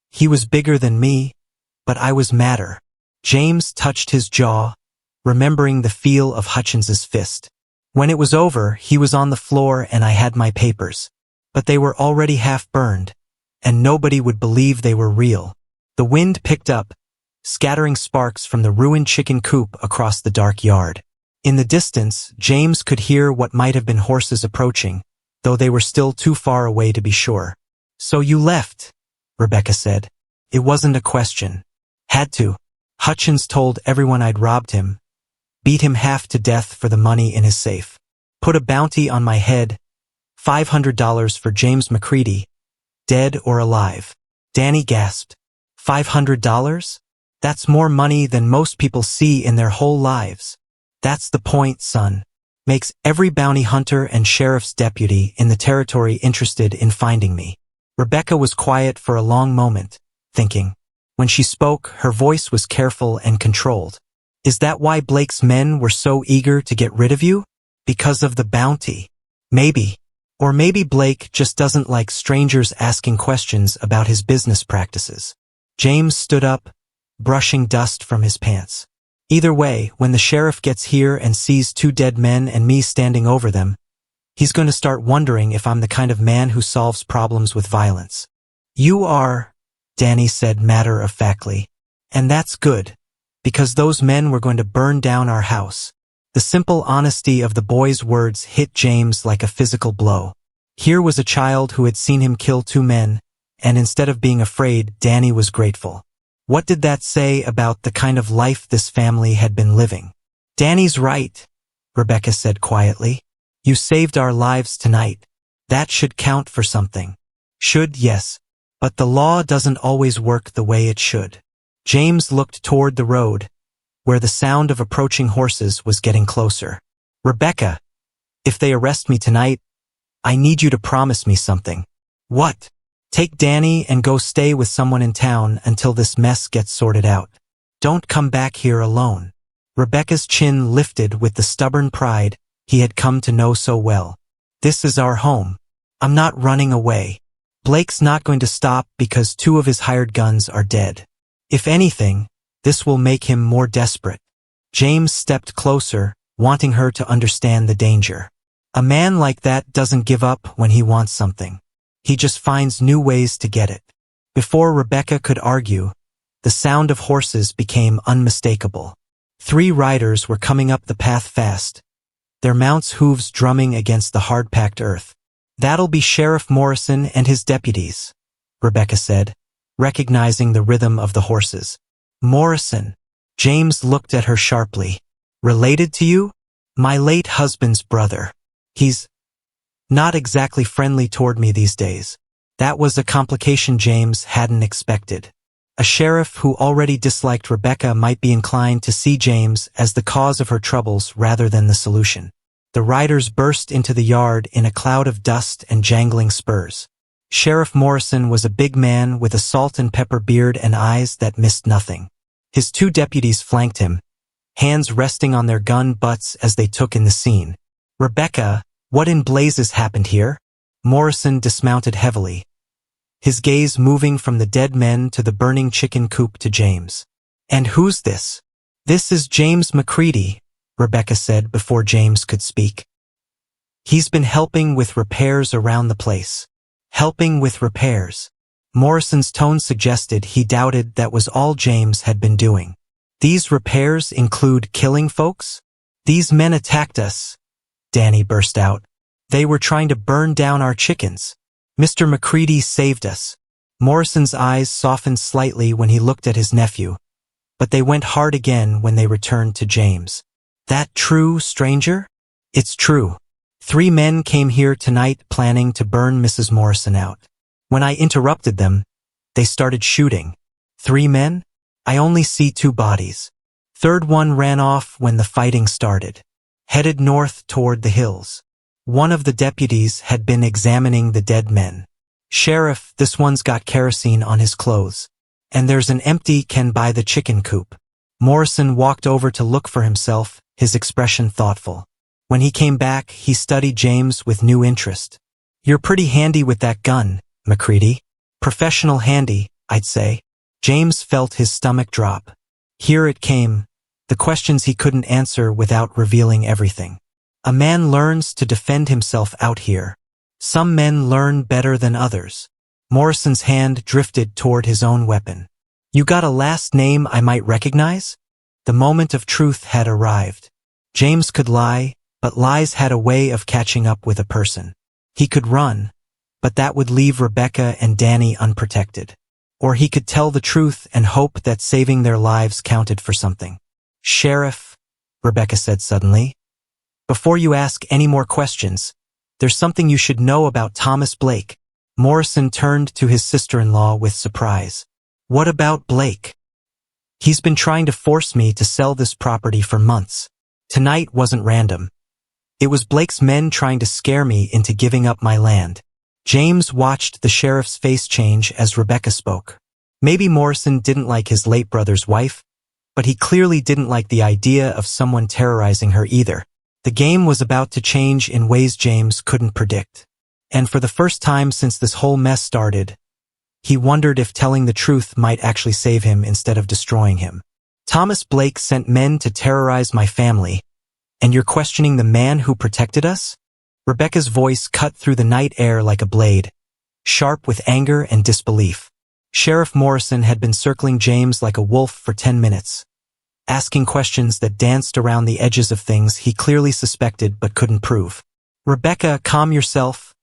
He was bigger than me, but I was madder." James touched his jaw, remembering the feel of Hutchins's fist. "When it was over, he was on the floor and I had my papers. But they were already half burned, and nobody would believe they were real." The wind picked up, scattering sparks from the ruined chicken coop across the dark yard. In the distance, James could hear what might have been horses approaching, though they were still too far away to be sure. "So you left," Rebecca said. "It wasn't a question. Had to. Hutchins told everyone I'd robbed him, beat him half to death for the money in his safe. Put a bounty on my head, $500 for James McCready, dead or alive." Danny gasped. $500? That's more money than most people see in their whole lives. "That's the point, son. Makes every bounty hunter and sheriff's deputy in the territory interested in finding me." Rebecca was quiet for a long moment, thinking. When she spoke, her voice was careful and controlled. "Is that why Blake's men were so eager to get rid of you? Because of the bounty?" "Maybe. Or maybe Blake just doesn't like strangers asking questions about his business practices." James stood up, brushing dust from his pants. "Either way, when the sheriff gets here and sees 2 dead men and me standing over them, he's going to start wondering if I'm the kind of man who solves problems with violence." "You are," Danny said matter-of-factly. "And that's good, because those men were going to burn down our house." The simple honesty of the boy's words hit James like a physical blow. Here was a child who had seen him kill 2 men, and instead of being afraid, Danny was grateful. What did that say about the kind of life this family had been living? Danny's right, Rebecca said quietly. You saved our lives tonight. That should count for something. Should, yes. But the law doesn't always work the way it should. James looked toward the road, where the sound of approaching horses was getting closer. Rebecca, if they arrest me tonight, I need you to promise me something. What? Take Danny and go stay with someone in town until this mess gets sorted out. Don't come back here alone. Rebecca's chin lifted with the stubborn pride he had come to know so well. This is our home. I'm not running away. Blake's not going to stop because 2 of his hired guns are dead. If anything, this will make him more desperate. James stepped closer, wanting her to understand the danger. A man like that doesn't give up when he wants something. He just finds new ways to get it. Before Rebecca could argue, the sound of horses became unmistakable. 3 riders were coming up the path fast, their mounts' hooves drumming against the hard-packed earth. That'll be Sheriff Morrison and his deputies, Rebecca said, recognizing the rhythm of the horses. Morrison. James looked at her sharply. Related to you? My late husband's brother. He's not exactly friendly toward me these days. That was a complication James hadn't expected. A sheriff who already disliked Rebecca might be inclined to see James as the cause of her troubles rather than the solution. The riders burst into the yard in a cloud of dust and jangling spurs. Sheriff Morrison was a big man with a salt and pepper beard and eyes that missed nothing. His 2 deputies flanked him, hands resting on their gun butts as they took in the scene. Rebecca, what in blazes happened here? Morrison dismounted heavily, his gaze moving from the dead men to the burning chicken coop to James. And who's this? This is James McCready, Rebecca said before James could speak. He's been helping with repairs around the place. Helping with repairs. Morrison's tone suggested he doubted that was all James had been doing. These repairs include killing folks? These men attacked us, Danny burst out. They were trying to burn down our chickens. Mr. McCready saved us. Morrison's eyes softened slightly when he looked at his nephew, but they went hard again when they returned to James. That true, stranger? It's true. 3 men came here tonight planning to burn Mrs. Morrison out. When I interrupted them, they started shooting. 3 men? I only see 2 bodies. 3rd one ran off when the fighting started, headed north toward the hills. One of the deputies had been examining the dead men. Sheriff, this one's got kerosene on his clothes. And there's an empty can by the chicken coop. Morrison walked over to look for himself, his expression thoughtful. When he came back, he studied James with new interest. You're pretty handy with that gun, McCready. Professional handy, I'd say. James felt his stomach drop. Here it came, the questions he couldn't answer without revealing everything. A man learns to defend himself out here. Some men learn better than others. Morrison's hand drifted toward his own weapon. You got a last name I might recognize? The moment of truth had arrived. James could lie, but lies had a way of catching up with a person. He could run, but that would leave Rebecca and Danny unprotected. Or he could tell the truth and hope that saving their lives counted for something. Sheriff, Rebecca said suddenly, before you ask any more questions, there's something you should know about Thomas Blake. Morrison turned to his sister-in-law with surprise. What about Blake? He's been trying to force me to sell this property for months. Tonight wasn't random. It was Blake's men trying to scare me into giving up my land. James watched the sheriff's face change as Rebecca spoke. Maybe Morrison didn't like his late brother's wife, but he clearly didn't like the idea of someone terrorizing her either. The game was about to change in ways James couldn't predict. And for the first time since this whole mess started, he wondered if telling the truth might actually save him instead of destroying him. Thomas Blake sent men to terrorize my family, and you're questioning the man who protected us? Rebecca's voice cut through the night air like a blade, sharp with anger and disbelief. Sheriff Morrison had been circling James like a wolf for 10 minutes, asking questions that danced around the edges of things he clearly suspected but couldn't prove. Rebecca, calm yourself,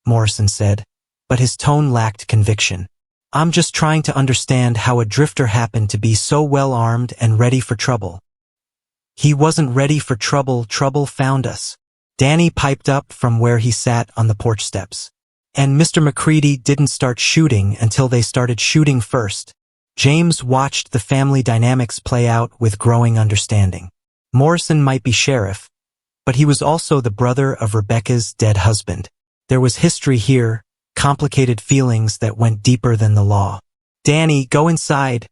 Morrison said, but his tone lacked conviction. I'm just trying to understand how a drifter happened to be so well armed and ready for trouble. He wasn't ready for trouble, trouble found us. Danny piped up from where he sat on the porch steps. And Mr. McCready didn't start shooting until they started shooting first. James watched the family dynamics play out with growing understanding. Morrison might be sheriff, but he was also the brother of Rebecca's dead husband. There was history here, complicated feelings that went deeper than the law. Danny, go inside,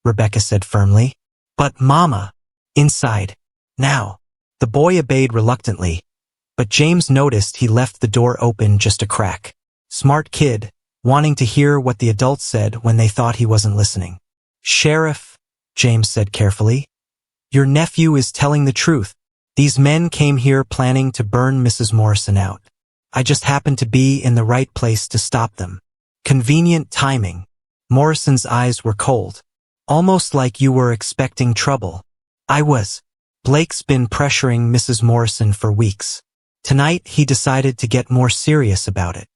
Rebecca said firmly. But Mama, inside. Now. The boy obeyed reluctantly, but James noticed he left the door open just a crack. Smart kid, wanting to hear what the adults said when they thought he wasn't listening. Sheriff, James said carefully, your nephew is telling the truth. These men came here planning to burn Mrs. Morrison out. I just happened to be in the right place to stop them. Convenient timing. Morrison's eyes were cold. Almost like you were expecting trouble. I was. Blake's been pressuring Mrs. Morrison for weeks. Tonight he decided to get more serious about it.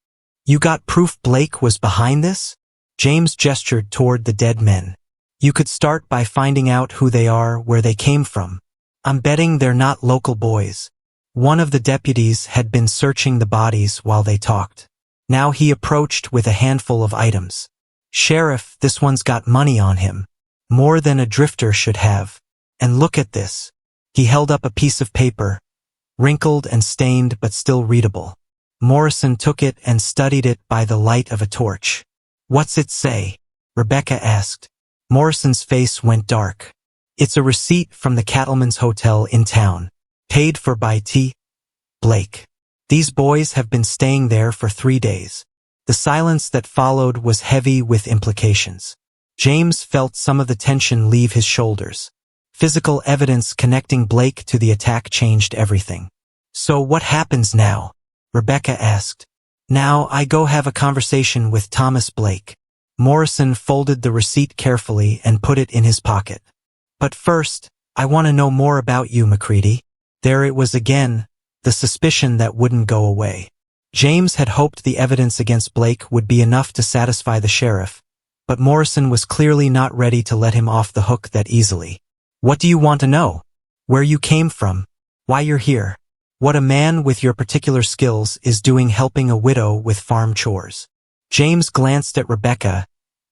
You got proof Blake was behind this? James gestured toward the dead men. You could start by finding out who they are, where they came from. I'm betting they're not local boys. One of the deputies had been searching the bodies while they talked. Now he approached with a handful of items. Sheriff, this one's got money on him. More than a drifter should have. And look at this. He held up a piece of paper, wrinkled and stained but still readable. Morrison took it and studied it by the light of a torch. What's it say? Rebecca asked. Morrison's face went dark. It's a receipt from the Cattleman's Hotel in town, paid for by T. Blake. These boys have been staying there for 3 days. The silence that followed was heavy with implications. James felt some of the tension leave his shoulders. Physical evidence connecting Blake to the attack changed everything. So what happens now? Rebecca asked. Now I go have a conversation with Thomas Blake. Morrison folded the receipt carefully and put it in his pocket. But first, I want to know more about you, McCready. There it was again, the suspicion that wouldn't go away. James had hoped the evidence against Blake would be enough to satisfy the sheriff, but Morrison was clearly not ready to let him off the hook that easily. What do you want to know? Where you came from? Why you're here? What a man with your particular skills is doing helping a widow with farm chores. James glanced at Rebecca,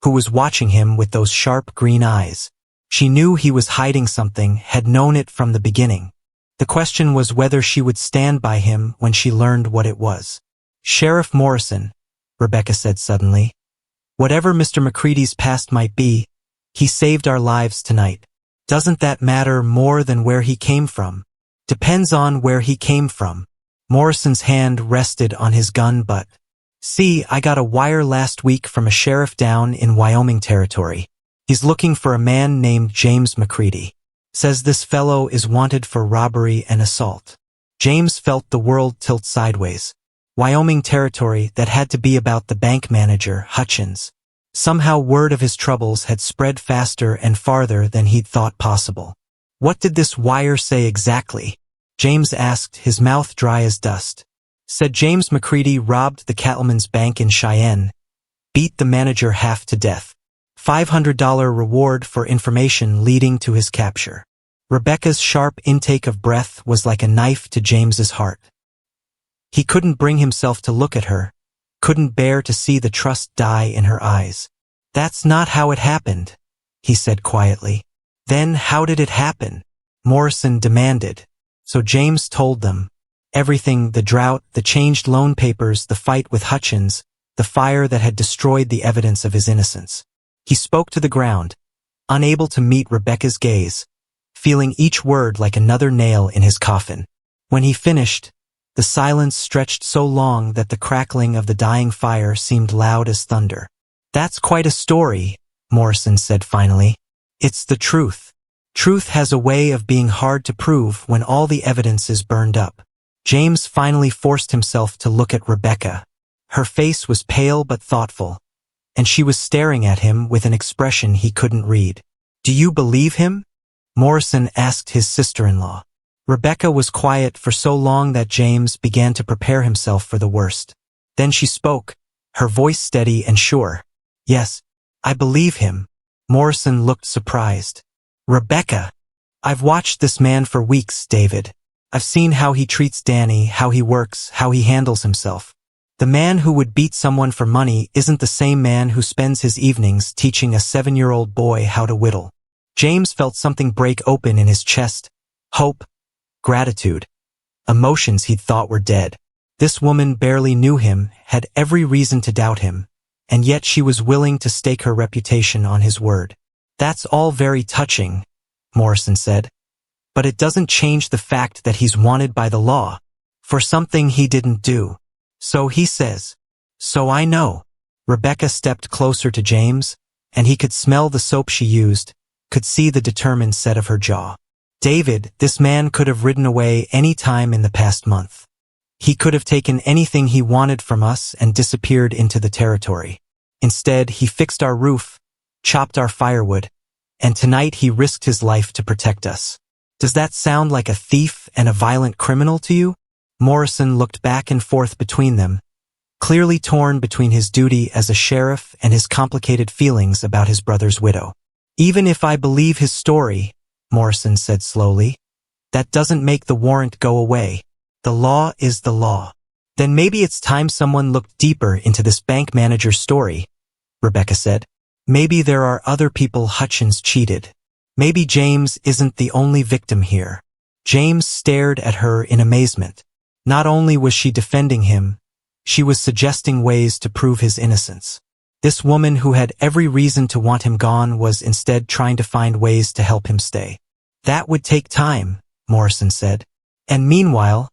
who was watching him with those sharp green eyes. She knew he was hiding something, had known it from the beginning. The question was whether she would stand by him when she learned what it was. Sheriff Morrison, Rebecca said suddenly. Whatever Mr. McCready's past might be, he saved our lives tonight. Doesn't that matter more than where he came from? Depends on where he came from. Morrison's hand rested on his gun butt. See, I got a wire last week from a sheriff down in Wyoming territory. He's looking for a man named James McCready. Says this fellow is wanted for robbery and assault. James felt the world tilt sideways. Wyoming territory, that had to be about the bank manager, Hutchins. Somehow word of his troubles had spread faster and farther than he'd thought possible. What did this wire say exactly? James asked, his mouth dry as dust. Said James McCready robbed the Cattleman's Bank in Cheyenne, beat the manager half to death. $500 reward for information leading to his capture. Rebecca's sharp intake of breath was like a knife to James's heart. He couldn't bring himself to look at her, couldn't bear to see the trust die in her eyes. That's not how it happened, he said quietly. Then how did it happen? Morrison demanded. So James told them. Everything, the drought, the changed loan papers, the fight with Hutchins, the fire that had destroyed the evidence of his innocence. He spoke to the ground, unable to meet Rebecca's gaze, feeling each word like another nail in his coffin. When he finished, the silence stretched so long that the crackling of the dying fire seemed loud as thunder. That's quite a story, Morrison said finally. It's the truth. Truth has a way of being hard to prove when all the evidence is burned up. James finally forced himself to look at Rebecca. Her face was pale but thoughtful, and she was staring at him with an expression he couldn't read. Do you believe him? Morrison asked his sister-in-law. Rebecca was quiet for so long that James began to prepare himself for the worst. Then she spoke, her voice steady and sure. Yes, I believe him. Morrison looked surprised. Rebecca, I've watched this man for weeks, David. I've seen how he treats Danny, how he works, how he handles himself. The man who would beat someone for money isn't the same man who spends his evenings teaching a 7-year-old boy how to whittle. James felt something break open in his chest. Hope, gratitude, emotions he'd thought were dead. This woman barely knew him, had every reason to doubt him, and yet she was willing to stake her reputation on his word. That's all very touching, Morrison said, but it doesn't change the fact that he's wanted by the law for something he didn't do. So he says. So I know. Rebecca stepped closer to James, and he could smell the soap she used, could see the determined set of her jaw. David, this man could have ridden away any time in the past month. He could have taken anything he wanted from us and disappeared into the territory. Instead, he fixed our roof, chopped our firewood, and tonight he risked his life to protect us. Does that sound like a thief and a violent criminal to you? Morrison looked back and forth between them, clearly torn between his duty as a sheriff and his complicated feelings about his brother's widow. Even if I believe his story, Morrison said slowly, that doesn't make the warrant go away. The law is the law. Then maybe it's time someone looked deeper into this bank manager's story, Rebecca said. Maybe there are other people Hutchins cheated. Maybe James isn't the only victim here. James stared at her in amazement. Not only was she defending him, she was suggesting ways to prove his innocence. This woman who had every reason to want him gone was instead trying to find ways to help him stay. That would take time, Morrison said. And meanwhile,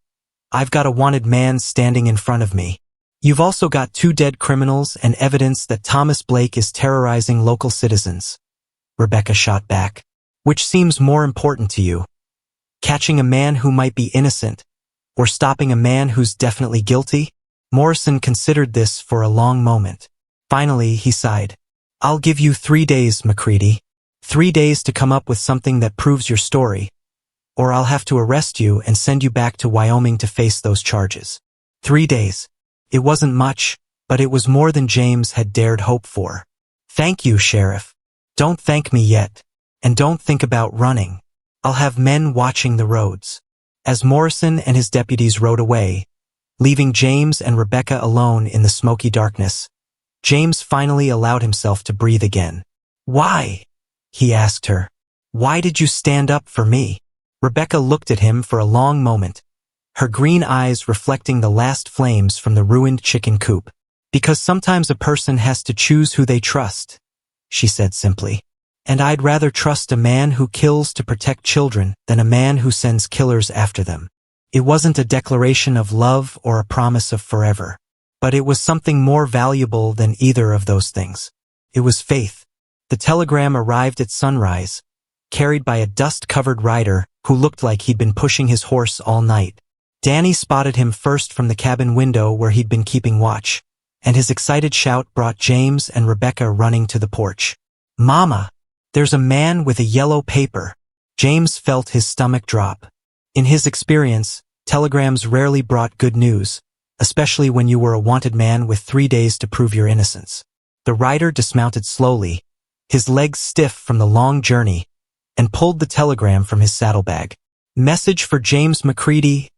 I've got a wanted man standing in front of me. You've also got 2 dead criminals and evidence that Thomas Blake is terrorizing local citizens. Rebecca shot back. Which seems more important to you? Catching a man who might be innocent, or stopping a man who's definitely guilty? Morrison considered this for a long moment. Finally, he sighed. I'll give you 3 days, McCready. 3 days to come up with something that proves your story, or I'll have to arrest you and send you back to Wyoming to face those charges. 3 days. It wasn't much, but it was more than James had dared hope for. Thank you, Sheriff. Don't thank me yet. And don't think about running. I'll have men watching the roads. As Morrison and his deputies rode away, leaving James and Rebecca alone in the smoky darkness, James finally allowed himself to breathe again. Why? He asked her. Why did you stand up for me? Rebecca looked at him for a long moment, her green eyes reflecting the last flames from the ruined chicken coop. Because sometimes a person has to choose who they trust, she said simply. And I'd rather trust a man who kills to protect children than a man who sends killers after them. It wasn't a declaration of love or a promise of forever, but it was something more valuable than either of those things. It was faith. The telegram arrived at sunrise, carried by a dust-covered rider who looked like he'd been pushing his horse all night. Danny spotted him first from the cabin window where he'd been keeping watch, and his excited shout brought James and Rebecca running to the porch. Mama! There's a man with a yellow paper. James felt his stomach drop. In his experience, telegrams rarely brought good news, especially when you were a wanted man with 3 days to prove your innocence. The rider dismounted slowly, his legs stiff from the long journey, and pulled the telegram from his saddlebag. Message for James McCready,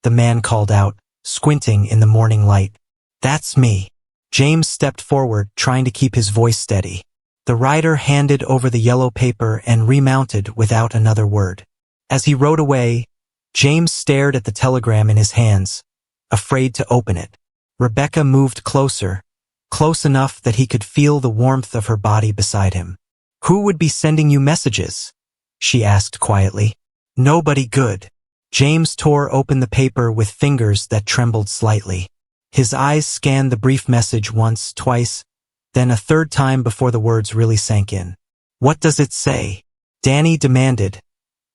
the man called out, squinting in the morning light. That's me. James stepped forward, trying to keep his voice steady. The rider handed over the yellow paper and remounted without another word. As he rode away, James stared at the telegram in his hands, afraid to open it. Rebecca moved closer, close enough that he could feel the warmth of her body beside him. Who would be sending you messages? She asked quietly. Nobody good. James tore open the paper with fingers that trembled slightly. His eyes scanned the brief message once, twice, then a third time before the words really sank in. What does it say? Danny demanded,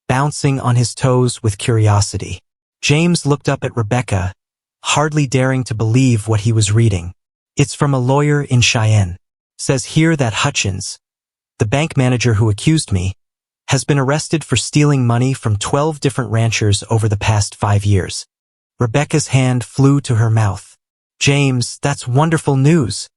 bouncing on his toes with curiosity. James looked up at Rebecca, hardly daring to believe what he was reading. It's from a lawyer in Cheyenne. Says here that Hutchins, the bank manager who accused me, has been arrested for stealing money from 12 different ranchers over the past 5 years. Rebecca's hand flew to her mouth. James, that's wonderful news.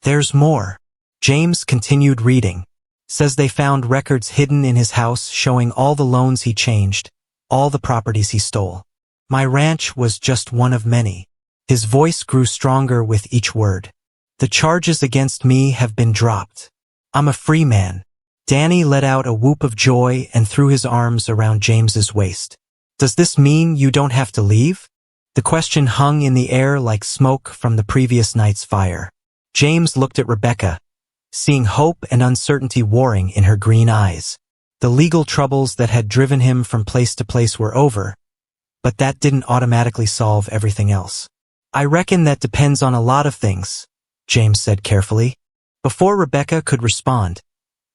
There's more. James continued reading. Says they found records hidden in his house showing all the loans he changed, all the properties he stole. My ranch was just one of many. His voice grew stronger with each word. The charges against me have been dropped. I'm a free man. Danny let out a whoop of joy and threw his arms around James's waist. Does this mean you don't have to leave? The question hung in the air like smoke from the previous night's fire. James looked at Rebecca, seeing hope and uncertainty warring in her green eyes. The legal troubles that had driven him from place to place were over, but that didn't automatically solve everything else. I reckon that depends on a lot of things, James said carefully. Before Rebecca could respond,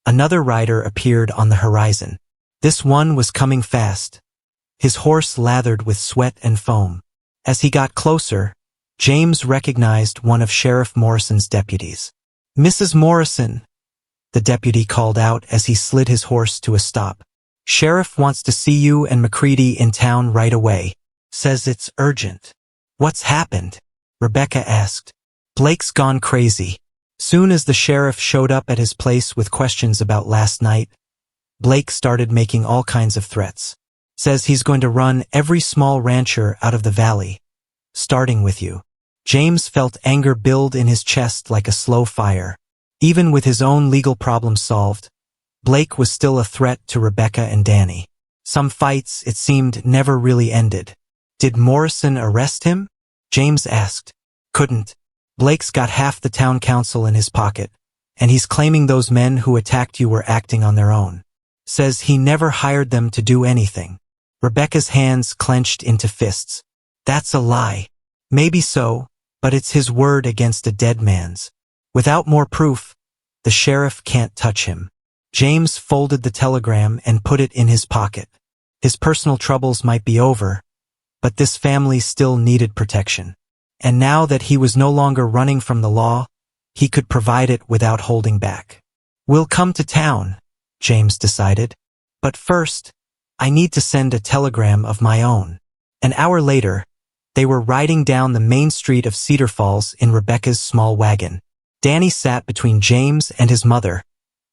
another rider appeared on the horizon. This one was coming fast, his horse lathered with sweat and foam. As he got closer, James recognized one of Sheriff Morrison's deputies. Mrs. Morrison, the deputy called out as he slid his horse to a stop. Sheriff wants to see you and McCready in town right away. Says it's urgent. What's happened? Rebecca asked. Blake's gone crazy. Soon as the sheriff showed up at his place with questions about last night, Blake started making all kinds of threats. Says he's going to run every small rancher out of the valley, starting with you. James felt anger build in his chest like a slow fire. Even with his own legal problems solved, Blake was still a threat to Rebecca and Danny. Some fights, it seemed, never really ended. Did Morrison arrest him? James asked. Couldn't. Blake's got half the town council in his pocket, and he's claiming those men who attacked you were acting on their own. Says he never hired them to do anything. Rebecca's hands clenched into fists. That's a lie. Maybe so, but it's his word against a dead man's. Without more proof, the sheriff can't touch him. James folded the telegram and put it in his pocket. His personal troubles might be over, but this family still needed protection. And now that he was no longer running from the law, he could provide it without holding back. We'll come to town, James decided. But first, I need to send a telegram of my own. An hour later, they were riding down the main street of Cedar Falls in Rebecca's small wagon. Danny sat between James and his mother,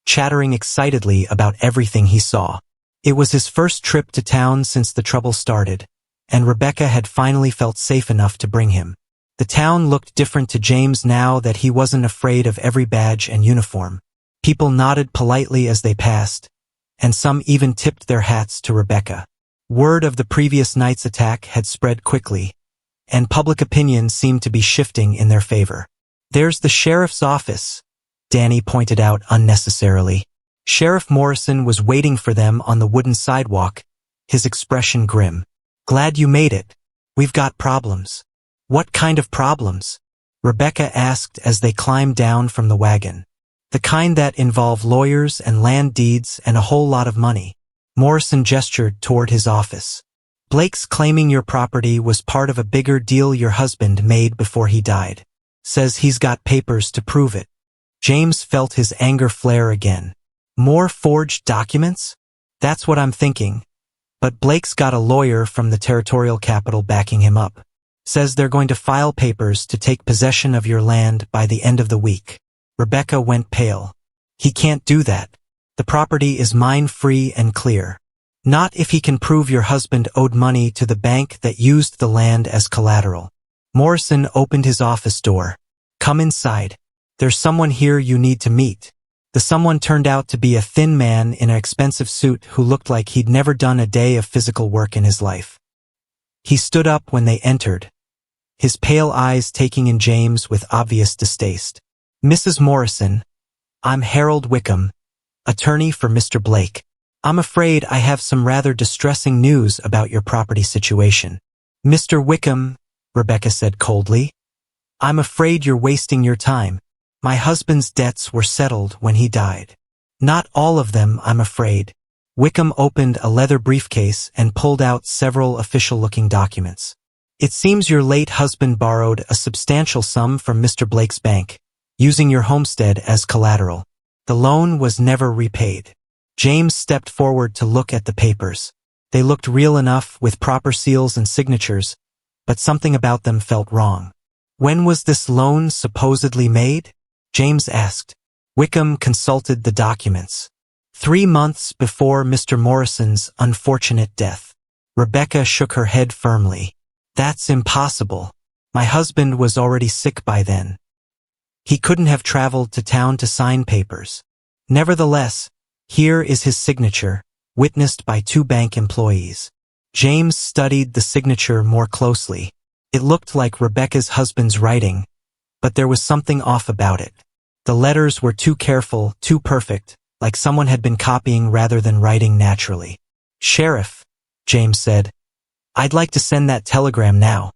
chattering excitedly about everything he saw. It was his first trip to town since the trouble started, and Rebecca had finally felt safe enough to bring him. The town looked different to James now that he wasn't afraid of every badge and uniform. People nodded politely as they passed, and some even tipped their hats to Rebecca. Word of the previous night's attack had spread quickly, and public opinion seemed to be shifting in their favor. There's the sheriff's office, Danny pointed out unnecessarily. Sheriff Morrison was waiting for them on the wooden sidewalk, his expression grim. Glad you made it. We've got problems. What kind of problems? Rebecca asked as they climbed down from the wagon. The kind that involve lawyers and land deeds and a whole lot of money. Morrison gestured toward his office. Blake's claiming your property was part of a bigger deal your husband made before he died. Says he's got papers to prove it. James felt his anger flare again. More forged documents? That's what I'm thinking. But Blake's got a lawyer from the territorial capital backing him up. Says they're going to file papers to take possession of your land by the end of the week. Rebecca went pale. He can't do that. The property is mine free and clear. Not if he can prove your husband owed money to the bank that used the land as collateral. Morrison opened his office door. Come inside. There's someone here you need to meet. The someone turned out to be a thin man in an expensive suit who looked like he'd never done a day of physical work in his life. He stood up when they entered, his pale eyes taking in James with obvious distaste. Mrs. Morrison, I'm Harold Wickham, attorney for Mr. Blake. I'm afraid I have some rather distressing news about your property situation. Mr. Wickham, Rebecca said coldly, I'm afraid you're wasting your time. My husband's debts were settled when he died. Not all of them, I'm afraid. Wickham opened a leather briefcase and pulled out several official-looking documents. It seems your late husband borrowed a substantial sum from Mr. Blake's bank, using your homestead as collateral. The loan was never repaid. James stepped forward to look at the papers. They looked real enough with proper seals and signatures, but something about them felt wrong. When was this loan supposedly made? James asked. Wickham consulted the documents. 3 months before Mr. Morrison's unfortunate death. Rebecca shook her head firmly. That's impossible. My husband was already sick by then. He couldn't have traveled to town to sign papers. Nevertheless, here is his signature, witnessed by 2 bank employees. James studied the signature more closely. It looked like Rebecca's husband's writing, but there was something off about it. The letters were too careful, too perfect, like someone had been copying rather than writing naturally. "Sheriff," James said, "I'd like to send that telegram now."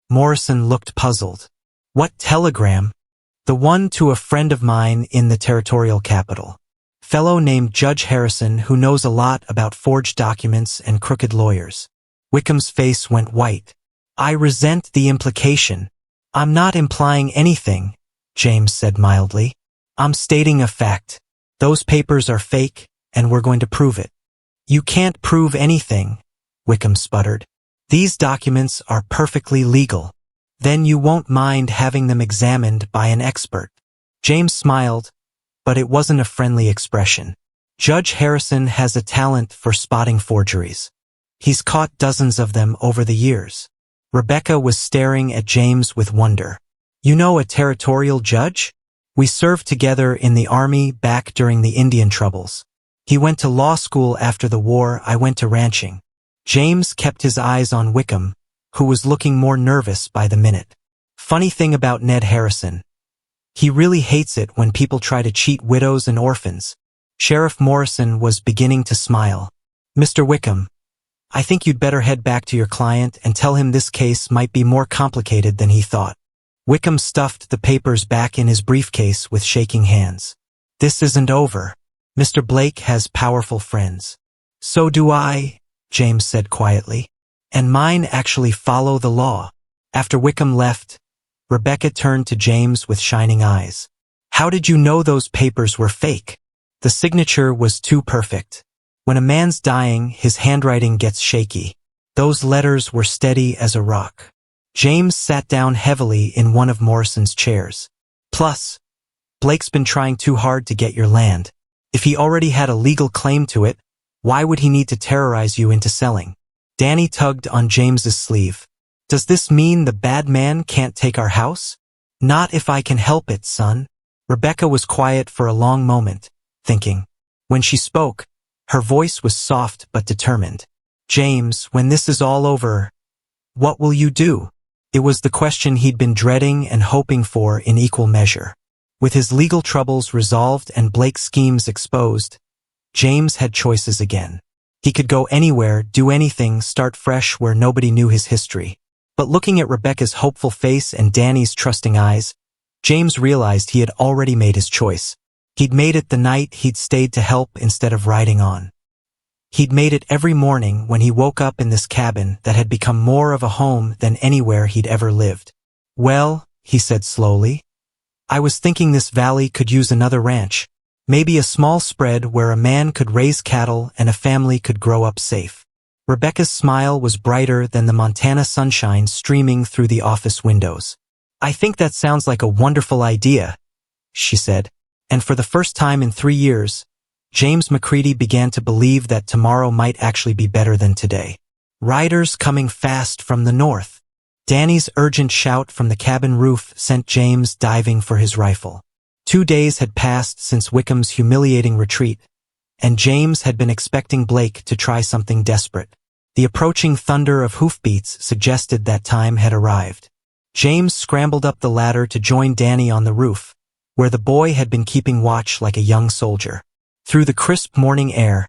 Morrison looked puzzled. "What telegram?" "The one to a friend of mine in the territorial capital. Fellow named Judge Harrison who knows a lot about forged documents and crooked lawyers." Wickham's face went white. "I resent the implication." "I'm not implying anything," James said mildly. "I'm stating a fact. Those papers are fake, and we're going to prove it." "You can't prove anything," Wickham sputtered. "These documents are perfectly legal. Then you won't mind having them examined by an expert." James smiled, but it wasn't a friendly expression. "Judge Harrison has a talent for spotting forgeries. He's caught dozens of them over the years." Rebecca was staring at James with wonder. "You know a territorial judge? We served together in the army back during the Indian Troubles. He went to law school after the war. I went to ranching." James kept his eyes on Wickham, who was looking more nervous by the minute. "Funny thing about Ned Harrison. He really hates it when people try to cheat widows and orphans." Sheriff Morrison was beginning to smile. "Mr. Wickham, I think you'd better head back to your client and tell him this case might be more complicated than he thought." Wickham stuffed the papers back in his briefcase with shaking hands. "This isn't over. Mr. Blake has powerful friends." "So do I," James said quietly. "And mine actually follow the law." After Wickham left, Rebecca turned to James with shining eyes. "How did you know those papers were fake?" "The signature was too perfect. When a man's dying, his handwriting gets shaky. Those letters were steady as a rock." James sat down heavily in one of Morrison's chairs. "Plus, Blake's been trying too hard to get your land. If he already had a legal claim to it, why would he need to terrorize you into selling?" Danny tugged on James's sleeve. "Does this mean the bad man can't take our house?" "Not if I can help it, son." Rebecca was quiet for a long moment, thinking. When she spoke, her voice was soft but determined. "James, when this is all over, what will you do?" It was the question he'd been dreading and hoping for in equal measure. With his legal troubles resolved and Blake's schemes exposed, James had choices again. He could go anywhere, do anything, start fresh where nobody knew his history. But looking at Rebecca's hopeful face and Danny's trusting eyes, James realized he had already made his choice. He'd made it the night he'd stayed to help instead of riding on. He'd made it every morning when he woke up in this cabin that had become more of a home than anywhere he'd ever lived. "Well," he said slowly, "I was thinking this valley could use another ranch. Maybe a small spread where a man could raise cattle and a family could grow up safe." Rebecca's smile was brighter than the Montana sunshine streaming through the office windows. "I think that sounds like a wonderful idea," she said, and for the first time in 3 years, James McCready began to believe that tomorrow might actually be better than today. "Riders coming fast from the north." Danny's urgent shout from the cabin roof sent James diving for his rifle. 2 days had passed since Wickham's humiliating retreat, and James had been expecting Blake to try something desperate. The approaching thunder of hoofbeats suggested that time had arrived. James scrambled up the ladder to join Danny on the roof, where the boy had been keeping watch like a young soldier. Through the crisp morning air,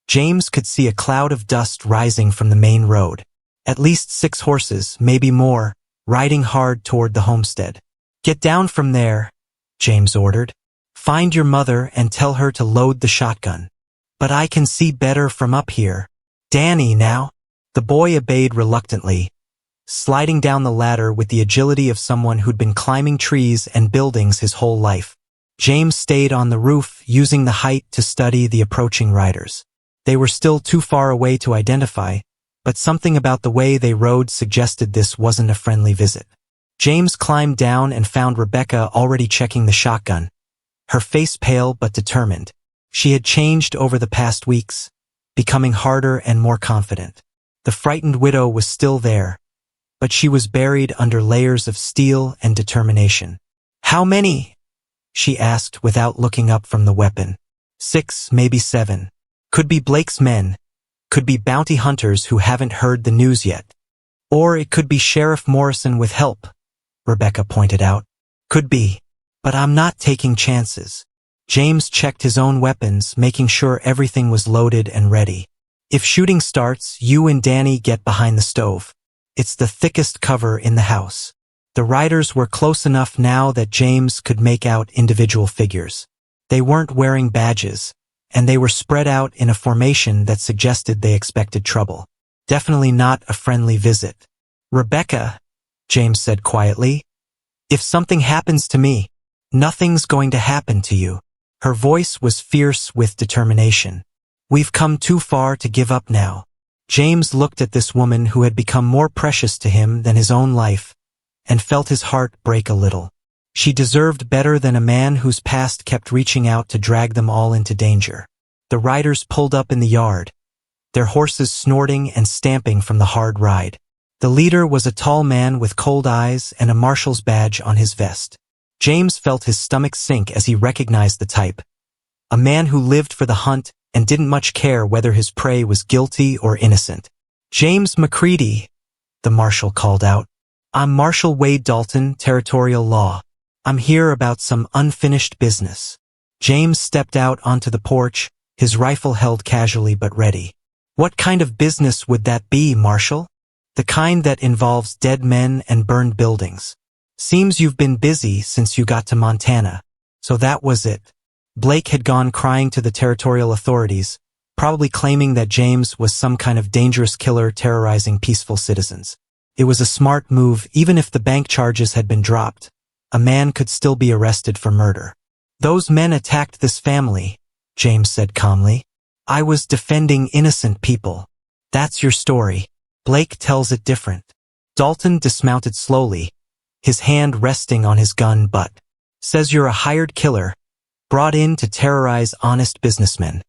James could see a cloud of dust rising from the main road. At least 6 horses, maybe more, riding hard toward the homestead. "Get down from there," James ordered. "Find your mother and tell her to load the shotgun." "But I can see better from up here." "Danny, now." The boy obeyed reluctantly, sliding down the ladder with the agility of someone who'd been climbing trees and buildings his whole life. James stayed on the roof, using the height to study the approaching riders. They were still too far away to identify, but something about the way they rode suggested this wasn't a friendly visit. James climbed down and found Rebecca already checking the shotgun, her face pale but determined. She had changed over the past weeks, becoming harder and more confident. The frightened widow was still there, but she was buried under layers of steel and determination. "How many?" she asked without looking up from the weapon. 6, maybe 7. Could be Blake's men, could be bounty hunters who haven't heard the news yet. Or it could be Sheriff Morrison with help, Rebecca pointed out. Could be. But I'm not taking chances. James checked his own weapons, making sure everything was loaded and ready. If shooting starts, you and Danny get behind the stove. It's the thickest cover in the house. The riders were close enough now that James could make out individual figures. They weren't wearing badges, and they were spread out in a formation that suggested they expected trouble. Definitely not a friendly visit. "Rebecca," James said quietly, "if something happens to me, nothing's going to happen to you." Her voice was fierce with determination. "We've come too far to give up now." James looked at this woman who had become more precious to him than his own life, and felt his heart break a little. She deserved better than a man whose past kept reaching out to drag them all into danger. The riders pulled up in the yard, their horses snorting and stamping from the hard ride. The leader was a tall man with cold eyes and a marshal's badge on his vest. James felt his stomach sink as he recognized the type. A man who lived for the hunt and didn't much care whether his prey was guilty or innocent. "James McCready," the marshal called out. "I'm Marshal Wade Dalton, Territorial Law. I'm here about some unfinished business." James stepped out onto the porch, his rifle held casually but ready. "What kind of business would that be, Marshal?" "The kind that involves dead men and burned buildings. Seems you've been busy since you got to Montana." So that was it. Blake had gone crying to the territorial authorities, probably claiming that James was some kind of dangerous killer terrorizing peaceful citizens. It was a smart move. Even if the bank charges had been dropped, a man could still be arrested for murder. "Those men attacked this family," James said calmly. "I was defending innocent people." "That's your story. Blake tells it different." Dalton dismounted slowly, his hand resting on his gun butt. "Says you're a hired killer, brought in to terrorize honest businessmen."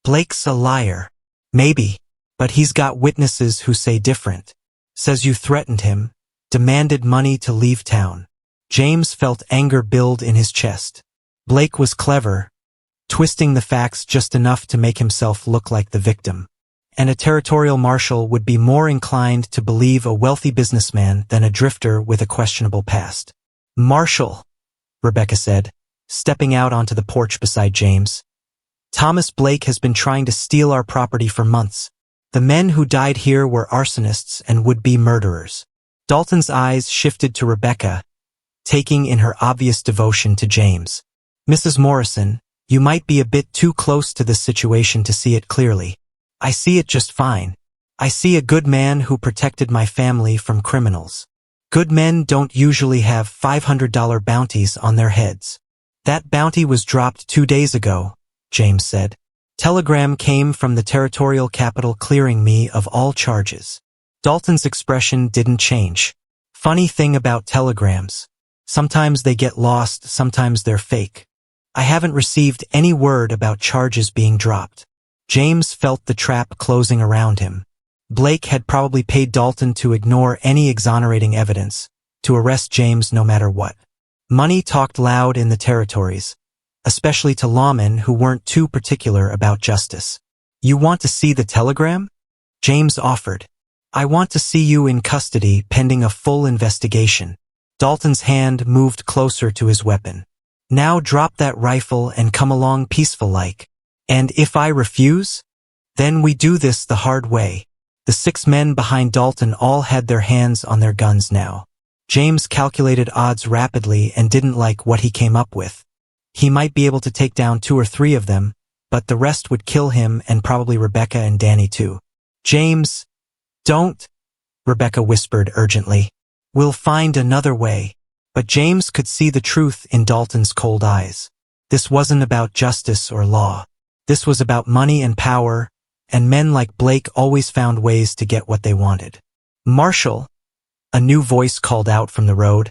"Blake's a liar." "Maybe, but he's got witnesses who say different." "Says you threatened him, demanded money to leave town." James felt anger build in his chest. Blake was clever, twisting the facts just enough to make himself look like the victim. And a territorial marshal would be more inclined to believe a wealthy businessman than a drifter with a questionable past. "Marshal," Rebecca said, stepping out onto the porch beside James. "Thomas Blake has been trying to steal our property for months. The men who died here were arsonists and would-be murderers." Dalton's eyes shifted to Rebecca, taking in her obvious devotion to James. "Mrs. Morrison, you might be a bit too close to this situation to see it clearly. I see it just fine. I see a good man who protected my family from criminals. Good men don't usually have $500 bounties on their heads." "That bounty was dropped 2 days ago," James said. "Telegram came from the territorial capital clearing me of all charges." Dalton's expression didn't change. "Funny thing about telegrams. Sometimes they get lost, sometimes they're fake. I haven't received any word about charges being dropped." James felt the trap closing around him. Blake had probably paid Dalton to ignore any exonerating evidence, to arrest James no matter what. Money talked loud in the territories, especially to lawmen who weren't too particular about justice. "You want to see the telegram?" James offered. "I want to see you in custody pending a full investigation." Dalton's hand moved closer to his weapon. "Now drop that rifle and come along peaceful-like. And if I refuse? Then we do this the hard way." The 6 men behind Dalton all had their hands on their guns now. James calculated odds rapidly and didn't like what he came up with. He might be able to take down 2 or 3 of them, but the rest would kill him and probably Rebecca and Danny too. "James, don't," Rebecca whispered urgently. "We'll find another way." But James could see the truth in Dalton's cold eyes. This wasn't about justice or law. This was about money and power, and men like Blake always found ways to get what they wanted. "Marshal," a new voice called out from the road.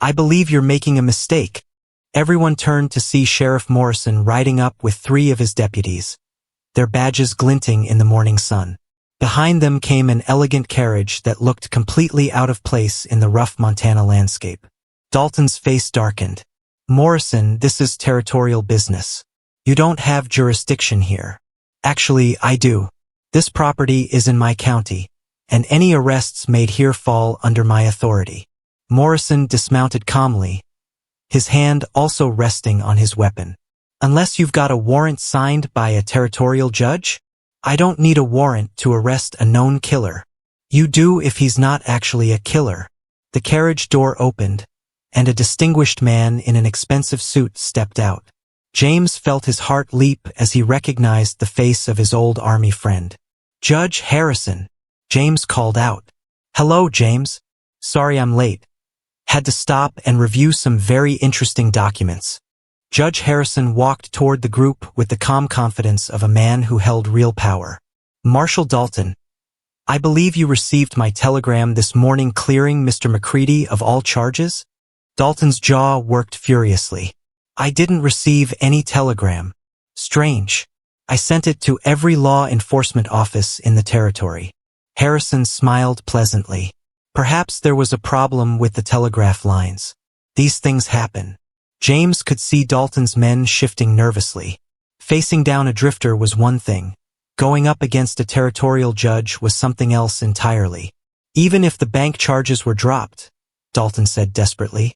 "I believe you're making a mistake. Everyone turned to see Sheriff Morrison riding up with 3 of his deputies, their badges glinting in the morning sun. Behind them came an elegant carriage that looked completely out of place in the rough Montana landscape. Dalton's face darkened. "Morrison, this is territorial business. You don't have jurisdiction here." "Actually, I do. This property is in my county, and any arrests made here fall under my authority." Morrison dismounted calmly, his hand also resting on his weapon. "Unless you've got a warrant signed by a territorial judge? I don't need a warrant to arrest a known killer." "You do if he's not actually a killer." The carriage door opened, and a distinguished man in an expensive suit stepped out. James felt his heart leap as he recognized the face of his old army friend. "Judge Harrison," James called out. "Hello, James. Sorry I'm late. Had to stop and review some very interesting documents." Judge Harrison walked toward the group with the calm confidence of a man who held real power. "Marshal Dalton, I believe you received my telegram this morning clearing Mr. McCready of all charges?" Dalton's jaw worked furiously. "I didn't receive any telegram. Strange. I sent it to every law enforcement office in the territory." Harrison smiled pleasantly. Perhaps there was a problem with the telegraph lines. These things happen. James could see Dalton's men shifting nervously. Facing down a drifter was one thing. Going up against a territorial judge was something else entirely. "Even if the bank charges were dropped," Dalton said desperately,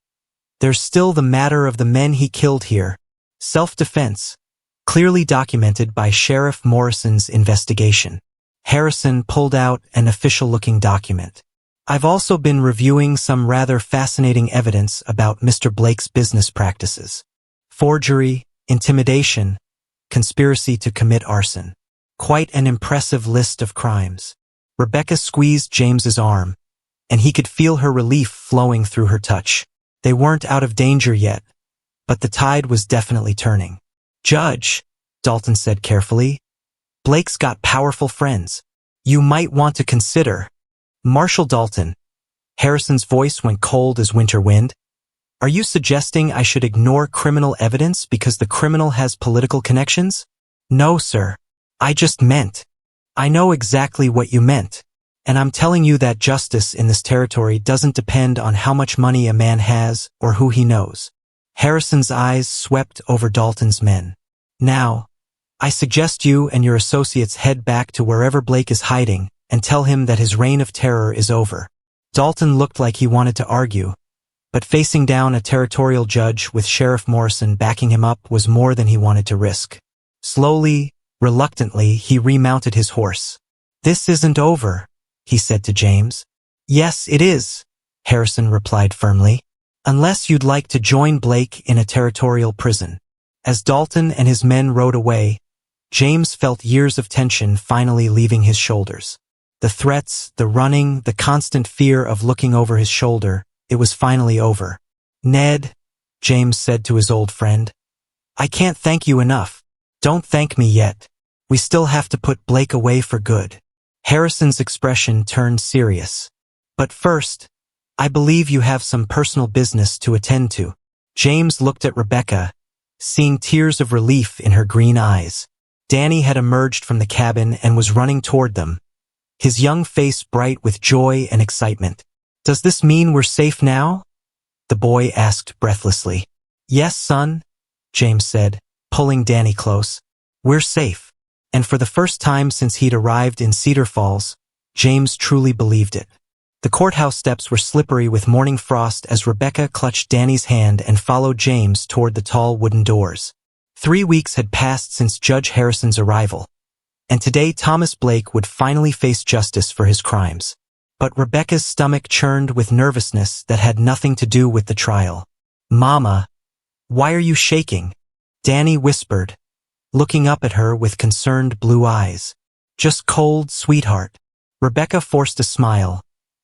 "there's still the matter of the men he killed here. Self-defense, clearly documented by Sheriff Morrison's investigation." Harrison pulled out an official-looking document. "I've also been reviewing some rather fascinating evidence about Mr. Blake's business practices. Forgery, intimidation, conspiracy to commit arson. Quite an impressive list of crimes." Rebecca squeezed James's arm, and he could feel her relief flowing through her touch. They weren't out of danger yet, but the tide was definitely turning. "Judge," Dalton said carefully, "Blake's got powerful friends. You might want to consider—" "Marshal Dalton," Harrison's voice went cold as winter wind, "are you suggesting I should ignore criminal evidence because the criminal has political connections?" "No, sir. I just meant—" "I know exactly what you meant. And I'm telling you that justice in this territory doesn't depend on how much money a man has or who he knows." Harrison's eyes swept over Dalton's men. "Now, I suggest you and your associates head back to wherever Blake is hiding and tell him that his reign of terror is over." Dalton looked like he wanted to argue, but facing down a territorial judge with Sheriff Morrison backing him up was more than he wanted to risk. Slowly, reluctantly, he remounted his horse. "This isn't over," he said to James. "Yes, it is," Harrison replied firmly. "Unless you'd like to join Blake in a territorial prison." As Dalton and his men rode away, James felt years of tension finally leaving his shoulders. The threats, the running, the constant fear of looking over his shoulder, it was finally over. "Ned," James said to his old friend, "I can't thank you enough." "Don't thank me yet. We still have to put Blake away for good." Harrison's expression turned serious. "But first, I believe you have some personal business to attend to." James looked at Rebecca, seeing tears of relief in her green eyes. Danny had emerged from the cabin and was running toward them, his young face bright with joy and excitement. "Does this mean we're safe now?" the boy asked breathlessly. "Yes, son," James said, pulling Danny close. "We're safe." And for the first time since he'd arrived in Cedar Falls, James truly believed it. The courthouse steps were slippery with morning frost as Rebecca clutched Danny's hand and followed James toward the tall wooden doors. 3 weeks had passed since Judge Harrison's arrival, and today Thomas Blake would finally face justice for his crimes. But Rebecca's stomach churned with nervousness that had nothing to do with the trial. "Mama, why are you shaking?" Danny whispered, looking up at her with concerned blue eyes. "Just cold, sweetheart." Rebecca forced a smile,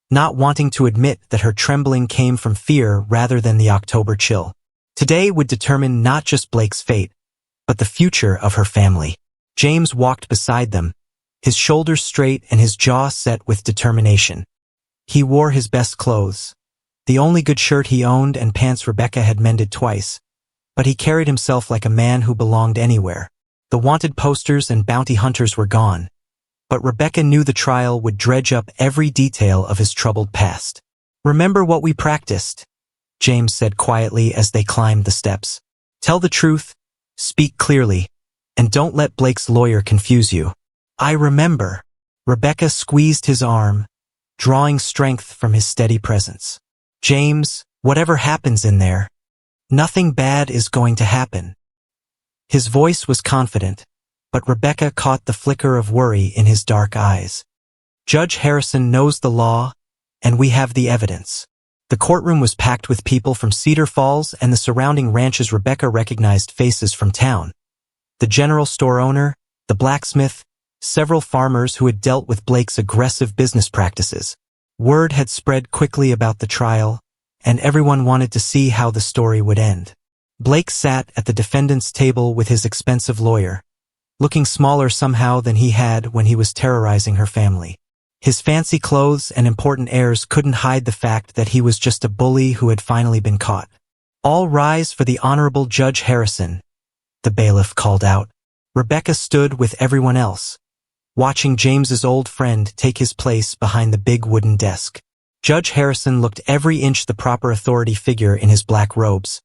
not wanting to admit that her trembling came from fear rather than the October chill. Today would determine not just Blake's fate, but the future of her family. James walked beside them, his shoulders straight and his jaw set with determination. He wore his best clothes, the only good shirt he owned and pants Rebecca had mended twice, but he carried himself like a man who belonged anywhere. The wanted posters and bounty hunters were gone, but Rebecca knew the trial would dredge up every detail of his troubled past. "Remember what we practiced," James said quietly as they climbed the steps. "Tell the truth, speak clearly, and don't let Blake's lawyer confuse you." "I remember." Rebecca squeezed his arm, drawing strength from his steady presence. "James, whatever happens in there, nothing bad is going to happen." His voice was confident, but Rebecca caught the flicker of worry in his dark eyes. "Judge Harrison knows the law, and we have the evidence." The courtroom was packed with people from Cedar Falls and the surrounding ranches. Rebecca recognized faces from town. The general store owner, the blacksmith, several farmers who had dealt with Blake's aggressive business practices. Word had spread quickly about the trial, and everyone wanted to see how the story would end. Blake sat at the defendant's table with his expensive lawyer, looking smaller somehow than he had when he was terrorizing her family. His fancy clothes and important airs couldn't hide the fact that he was just a bully who had finally been caught. "All rise for the Honorable Judge Harrison," the bailiff called out. Rebecca stood with everyone else, watching James's old friend take his place behind the big wooden desk. Judge Harrison looked every inch the proper authority figure in his black robes,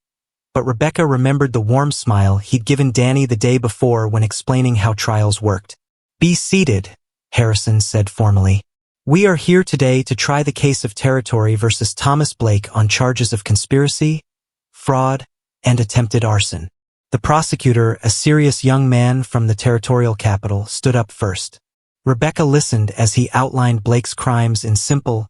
but Rebecca remembered the warm smile he'd given Danny the day before when explaining how trials worked. "Be seated," Harrison said formally. "We are here today to try the case of Territory versus Thomas Blake on charges of conspiracy, fraud, and attempted arson." The prosecutor, a serious young man from the territorial capital, stood up first. Rebecca listened as he outlined Blake's crimes in simple,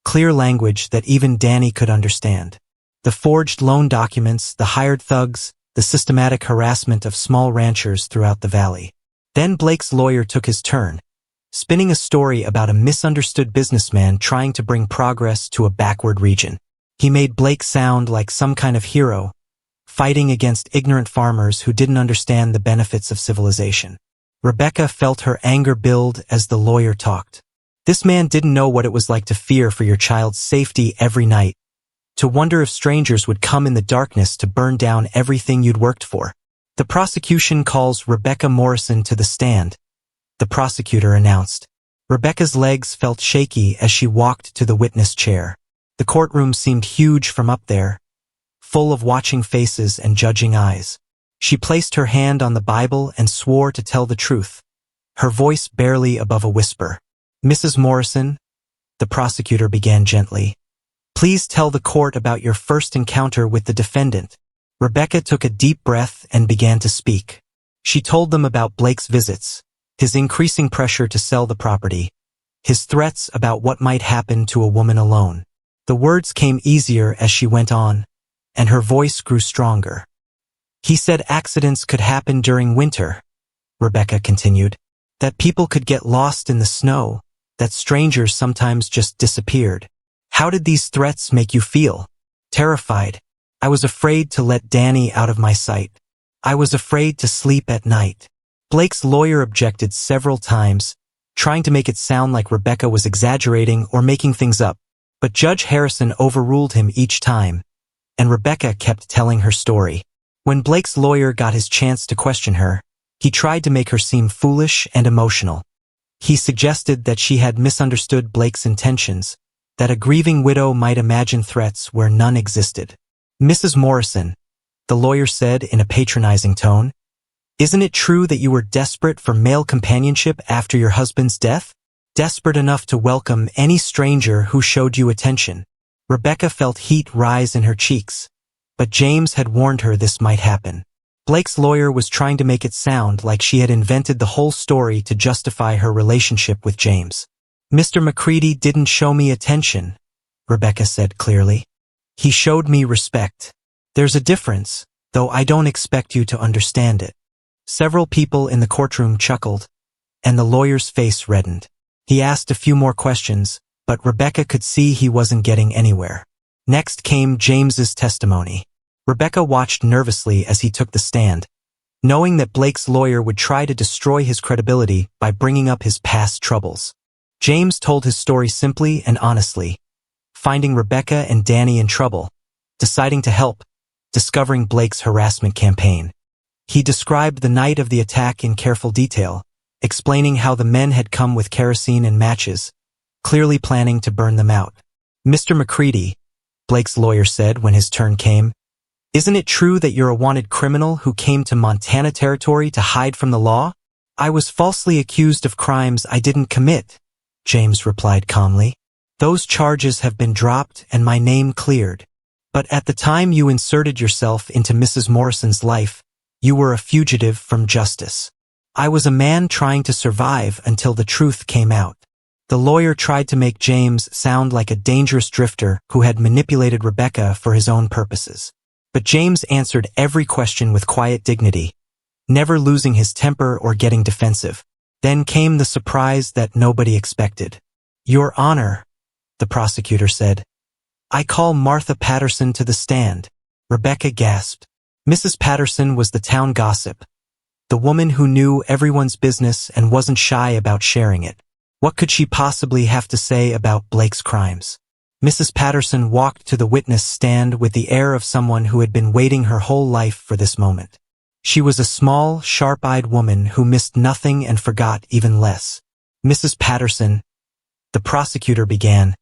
clear language that even Danny could understand. The forged loan documents, the hired thugs, the systematic harassment of small ranchers throughout the valley. Then Blake's lawyer took his turn, spinning a story about a misunderstood businessman trying to bring progress to a backward region. He made Blake sound like some kind of hero, fighting against ignorant farmers who didn't understand the benefits of civilization. Rebecca felt her anger build as the lawyer talked. This man didn't know what it was like to fear for your child's safety every night, to wonder if strangers would come in the darkness to burn down everything you'd worked for. "The prosecution calls Rebecca Morrison to the stand," the prosecutor announced. Rebecca's legs felt shaky as she walked to the witness chair. The courtroom seemed huge from up there, full of watching faces and judging eyes. She placed her hand on the Bible and swore to tell the truth, her voice barely above a whisper. "Mrs. Morrison," the prosecutor began gently, "please tell the court about your first encounter with the defendant." Rebecca took a deep breath and began to speak. She told them about Blake's visits, his increasing pressure to sell the property, his threats about what might happen to a woman alone. The words came easier as she went on, and her voice grew stronger. "He said accidents could happen during winter," Rebecca continued, "that people could get lost in the snow, that strangers sometimes just disappeared. How did these threats make you feel?" "Terrified. I was afraid to let Danny out of my sight. I was afraid to sleep at night." Blake's lawyer objected several times, trying to make it sound like Rebecca was exaggerating or making things up, but Judge Harrison overruled him each time, and Rebecca kept telling her story. When Blake's lawyer got his chance to question her, he tried to make her seem foolish and emotional. He suggested that she had misunderstood Blake's intentions, that a grieving widow might imagine threats where none existed. "Mrs. Morrison," the lawyer said in a patronizing tone, "isn't it true that you were desperate for male companionship after your husband's death? Desperate enough to welcome any stranger who showed you attention?" Rebecca felt heat rise in her cheeks, but James had warned her this might happen. Blake's lawyer was trying to make it sound like she had invented the whole story to justify her relationship with James. "Mr. McCready didn't show me attention," Rebecca said clearly. "He showed me respect. There's a difference, though I don't expect you to understand it." Several people in the courtroom chuckled, and the lawyer's face reddened. He asked a few more questions, but Rebecca could see he wasn't getting anywhere. Next came James's testimony. Rebecca watched nervously as he took the stand, knowing that Blake's lawyer would try to destroy his credibility by bringing up his past troubles. James told his story simply and honestly, finding Rebecca and Danny in trouble, deciding to help, discovering Blake's harassment campaign. He described the night of the attack in careful detail, explaining how the men had come with kerosene and matches, clearly planning to burn them out. "Mr. McCready," Blake's lawyer said when his turn came, "isn't it true that you're a wanted criminal who came to Montana territory to hide from the law?" "I was falsely accused of crimes I didn't commit," James replied calmly. "Those charges have been dropped and my name cleared. But at the time you inserted yourself into Mrs. Morrison's life, you were a fugitive from justice. I was a man trying to survive until the truth came out." The lawyer tried to make James sound like a dangerous drifter who had manipulated Rebecca for his own purposes. But James answered every question with quiet dignity, never losing his temper or getting defensive. Then came the surprise that nobody expected. "Your Honor," the prosecutor said, "I call Martha Patterson to the stand." Rebecca gasped. Mrs. Patterson was the town gossip, the woman who knew everyone's business and wasn't shy about sharing it. What could she possibly have to say about Blake's crimes? Mrs. Patterson walked to the witness stand with the air of someone who had been waiting her whole life for this moment. She was a small, sharp-eyed woman who missed nothing and forgot even less. "Mrs. Patterson," the prosecutor began,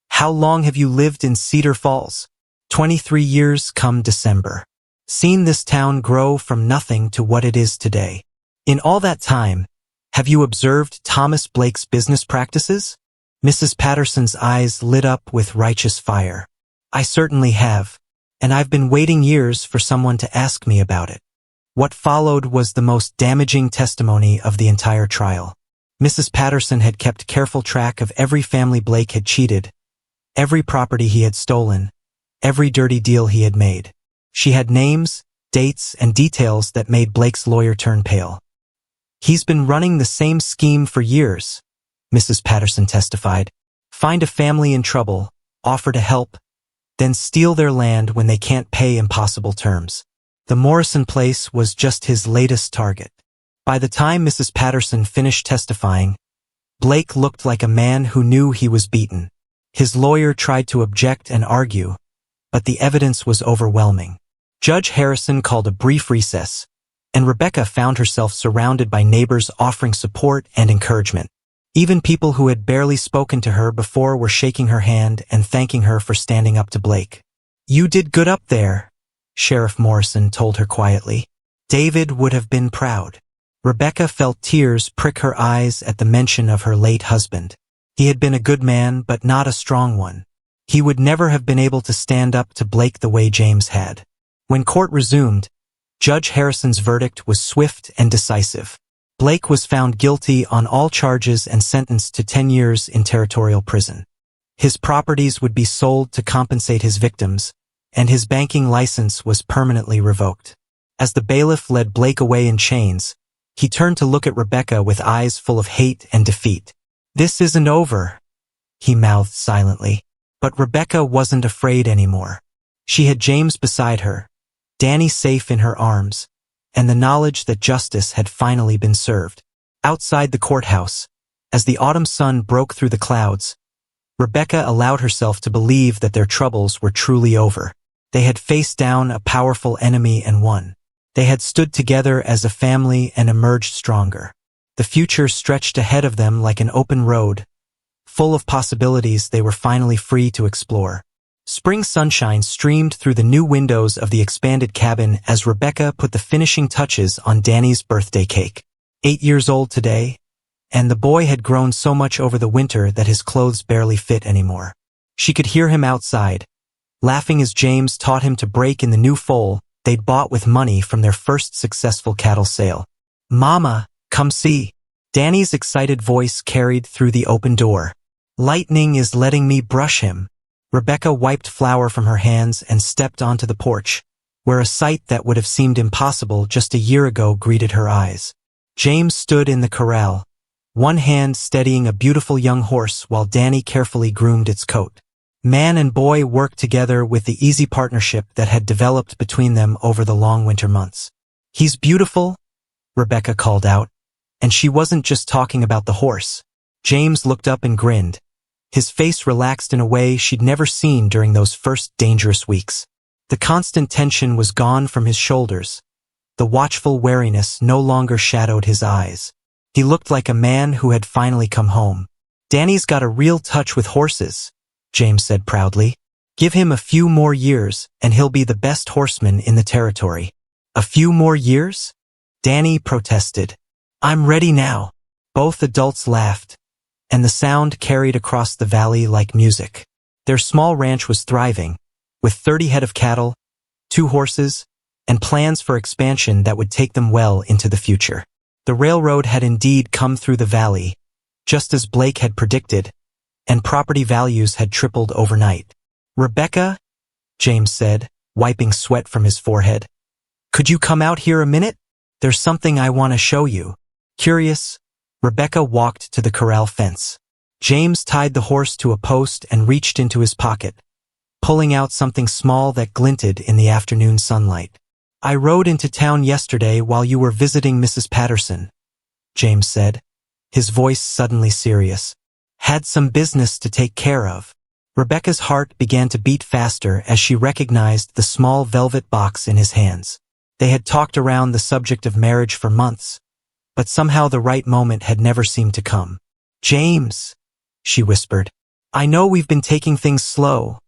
"how long have you lived in Cedar Falls?" 23 years come December. "Seen this town grow from nothing to what it is today. In all that time, have you observed Thomas Blake's business practices?" Mrs. Patterson's eyes lit up with righteous fire. "I certainly have, and I've been waiting years for someone to ask me about it." What followed was the most damaging testimony of the entire trial. Mrs. Patterson had kept careful track of every family Blake had cheated, every property he had stolen, every dirty deal he had made. She had names, dates, and details that made Blake's lawyer turn pale. "He's been running the same scheme for years," Mrs. Patterson testified. "Find a family in trouble, offer to help, then steal their land when they can't pay impossible terms. The Morrison place was just his latest target." By the time Mrs. Patterson finished testifying, Blake looked like a man who knew he was beaten. His lawyer tried to object and argue, but the evidence was overwhelming. Judge Harrison called a brief recess, and Rebecca found herself surrounded by neighbors offering support and encouragement. Even people who had barely spoken to her before were shaking her hand and thanking her for standing up to Blake. "You did good up there," Sheriff Morrison told her quietly. "David would have been proud." Rebecca felt tears prick her eyes at the mention of her late husband. He had been a good man, but not a strong one. He would never have been able to stand up to Blake the way James had. When court resumed, Judge Harrison's verdict was swift and decisive. Blake was found guilty on all charges and sentenced to 10 years in territorial prison. His properties would be sold to compensate his victims, and his banking license was permanently revoked. As the bailiff led Blake away in chains, he turned to look at Rebecca with eyes full of hate and defeat. "This isn't over," he mouthed silently. But Rebecca wasn't afraid anymore. She had James beside her, Danny safe in her arms, and the knowledge that justice had finally been served. Outside the courthouse, as the autumn sun broke through the clouds, Rebecca allowed herself to believe that their troubles were truly over. They had faced down a powerful enemy and won. They had stood together as a family and emerged stronger. The future stretched ahead of them like an open road, full of possibilities they were finally free to explore. Spring sunshine streamed through the new windows of the expanded cabin as Rebecca put the finishing touches on Danny's birthday cake. 8 years old today, and the boy had grown so much over the winter that his clothes barely fit anymore. She could hear him outside, laughing as James taught him to break in the new foal they'd bought with money from their first successful cattle sale. "Mama, come see." Danny's excited voice carried through the open door. "Lightning is letting me brush him." Rebecca wiped flour from her hands and stepped onto the porch, where a sight that would have seemed impossible just a year ago greeted her eyes. James stood in the corral, one hand steadying a beautiful young horse while Danny carefully groomed its coat. Man and boy worked together with the easy partnership that had developed between them over the long winter months. "He's beautiful," Rebecca called out, and she wasn't just talking about the horse. James looked up and grinned, his face relaxed in a way she'd never seen during those first dangerous weeks. The constant tension was gone from his shoulders. The watchful wariness no longer shadowed his eyes. He looked like a man who had finally come home. "Danny's got a real touch with horses," James said proudly. "Give him a few more years and he'll be the best horseman in the territory." "A few more years?" Danny protested. "I'm ready now." Both adults laughed, and the sound carried across the valley like music. Their small ranch was thriving, with 30 head of cattle, 2 horses, and plans for expansion that would take them well into the future. The railroad had indeed come through the valley, just as Blake had predicted, and property values had tripled overnight. "Rebecca," James said, wiping sweat from his forehead, "could you come out here a minute? There's something I want to show you." Curious, Rebecca walked to the corral fence. James tied the horse to a post and reached into his pocket, pulling out something small that glinted in the afternoon sunlight. "I rode into town yesterday while you were visiting Mrs. Patterson," James said, his voice suddenly serious. "Had some business to take care of." Rebecca's heart began to beat faster as she recognized the small velvet box in his hands. They had talked around the subject of marriage for months, but somehow the right moment had never seemed to come. "James," she whispered. "I know we've been taking things slow,"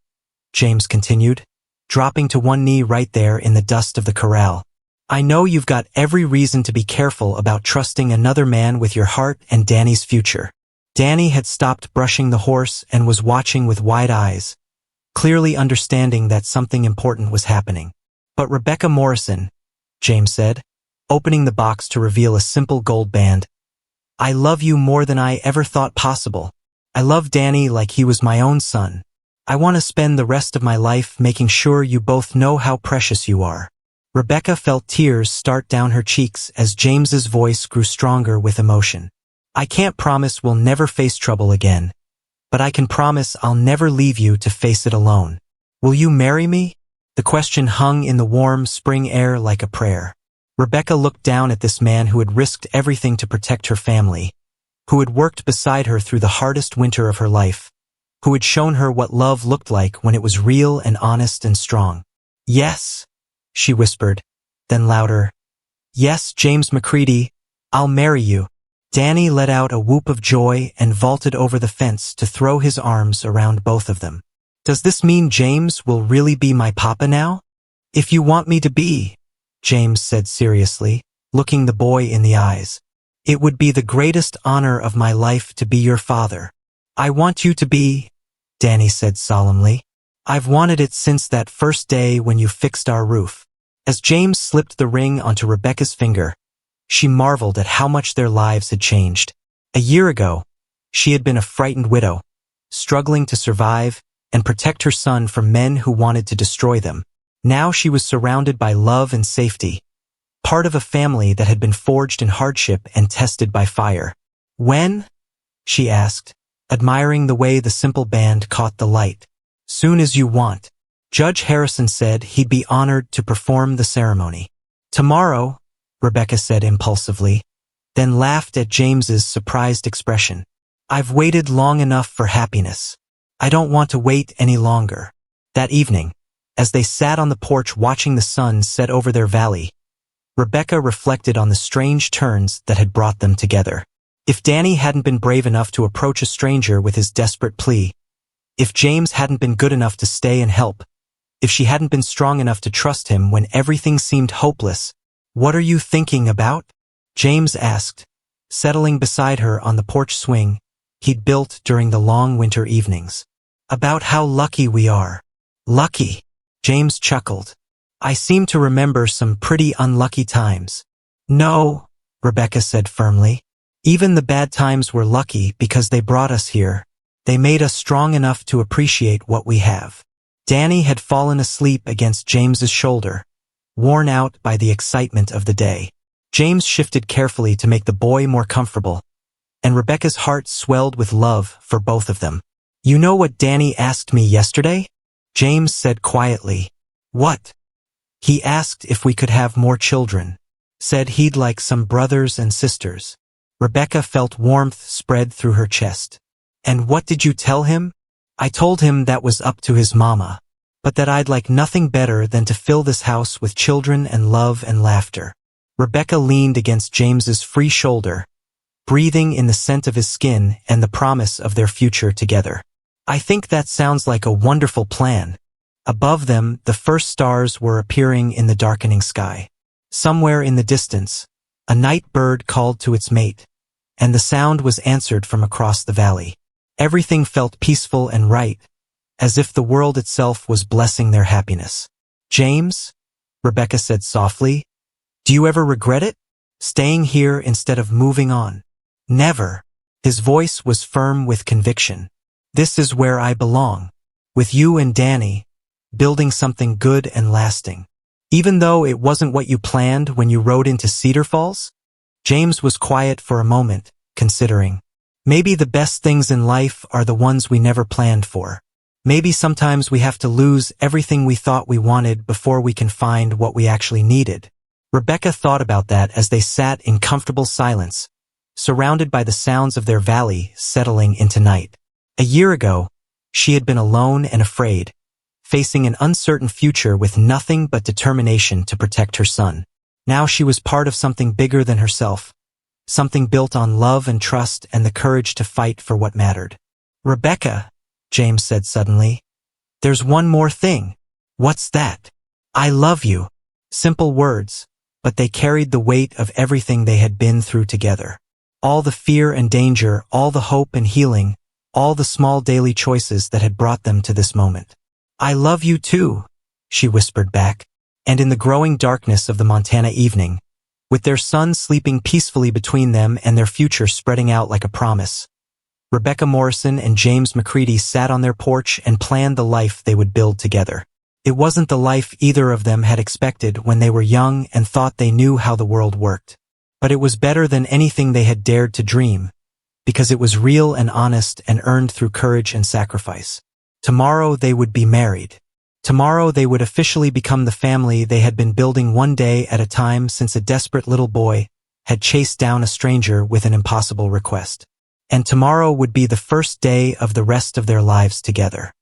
James continued, dropping to one knee right there in the dust of the corral. "I know you've got every reason to be careful about trusting another man with your heart and Danny's future." Danny had stopped brushing the horse and was watching with wide eyes, clearly understanding that something important was happening. "But Rebecca Morrison," James said, opening the box to reveal a simple gold band, "I love you more than I ever thought possible. I love Danny like he was my own son. I want to spend the rest of my life making sure you both know how precious you are." Rebecca felt tears start down her cheeks as James's voice grew stronger with emotion. "I can't promise we'll never face trouble again, but I can promise I'll never leave you to face it alone. Will you marry me?" The question hung in the warm spring air like a prayer. Rebecca looked down at this man who had risked everything to protect her family, who had worked beside her through the hardest winter of her life, who had shown her what love looked like when it was real and honest and strong. "Yes," she whispered, then louder, "Yes, James McCready, I'll marry you." Danny let out a whoop of joy and vaulted over the fence to throw his arms around both of them. "Does this mean James will really be my papa now?" "If you want me to be," James said seriously, looking the boy in the eyes, "it would be the greatest honor of my life to be your father." "I want you to be," Danny said solemnly. "I've wanted it since that first day when you fixed our roof." As James slipped the ring onto Rebecca's finger, she marveled at how much their lives had changed. A year ago, she had been a frightened widow, struggling to survive and protect her son from men who wanted to destroy them. Now she was surrounded by love and safety, part of a family that had been forged in hardship and tested by fire. "When?" she asked, admiring the way the simple band caught the light. "Soon as you want." Judge Harrison said he'd be honored to perform the ceremony. "Tomorrow," Rebecca said impulsively, then laughed at James's surprised expression. "I've waited long enough for happiness. I don't want to wait any longer." That evening, as they sat on the porch watching the sun set over their valley, Rebecca reflected on the strange turns that had brought them together. If Danny hadn't been brave enough to approach a stranger with his desperate plea, if James hadn't been good enough to stay and help, if she hadn't been strong enough to trust him when everything seemed hopeless, "What are you thinking about?" James asked, settling beside her on the porch swing he'd built during the long winter evenings. "About how lucky we are." "Lucky?" James chuckled. "I seem to remember some pretty unlucky times." "No," Rebecca said firmly. "Even the bad times were lucky because they brought us here. They made us strong enough to appreciate what we have." Danny had fallen asleep against James's shoulder, worn out by the excitement of the day. James shifted carefully to make the boy more comfortable, and Rebecca's heart swelled with love for both of them. "You know what Danny asked me yesterday?" James said quietly. "What?" "He asked if we could have more children. Said he'd like some brothers and sisters." Rebecca felt warmth spread through her chest. "And what did you tell him?" "I told him that was up to his mama. but that I'd like nothing better than to fill this house with children and love and laughter. Rebecca leaned against James's free shoulder, breathing in the scent of his skin and the promise of their future together. I think that sounds like a wonderful plan. Above them, the first stars were appearing in the darkening sky. Somewhere in the distance, a night bird called to its mate, and the sound was answered from across the valley. Everything felt peaceful and right, as if the world itself was blessing their happiness. James, Rebecca said softly, do you ever regret it? Staying here instead of moving on? Never. His voice was firm with conviction. This is where I belong. With you and Danny, building something good and lasting. Even though it wasn't what you planned when you rode into Cedar Falls? James was quiet for a moment, considering. Maybe the best things in life are the ones we never planned for. Maybe sometimes we have to lose everything we thought we wanted before we can find what we actually needed. Rebecca thought about that as they sat in comfortable silence, surrounded by the sounds of their valley settling into night. A year ago, she had been alone and afraid, facing an uncertain future with nothing but determination to protect her son. Now she was part of something bigger than herself, something built on love and trust and the courage to fight for what mattered. Rebecca, James said suddenly, there's one more thing. What's that? I love you. Simple words, but they carried the weight of everything they had been through together. All the fear and danger, all the hope and healing, all the small daily choices that had brought them to this moment. I love you too, she whispered back. And in the growing darkness of the Montana evening, with their son sleeping peacefully between them and their future spreading out like a promise, Rebecca Morrison and James McCready sat on their porch and planned the life they would build together. It wasn't the life either of them had expected when they were young and thought they knew how the world worked. But it was better than anything they had dared to dream, because it was real and honest and earned through courage and sacrifice. Tomorrow they would be married. Tomorrow they would officially become the family they had been building one day at a time since a desperate little boy had chased down a stranger with an impossible request. And tomorrow would be the first day of the rest of their lives together.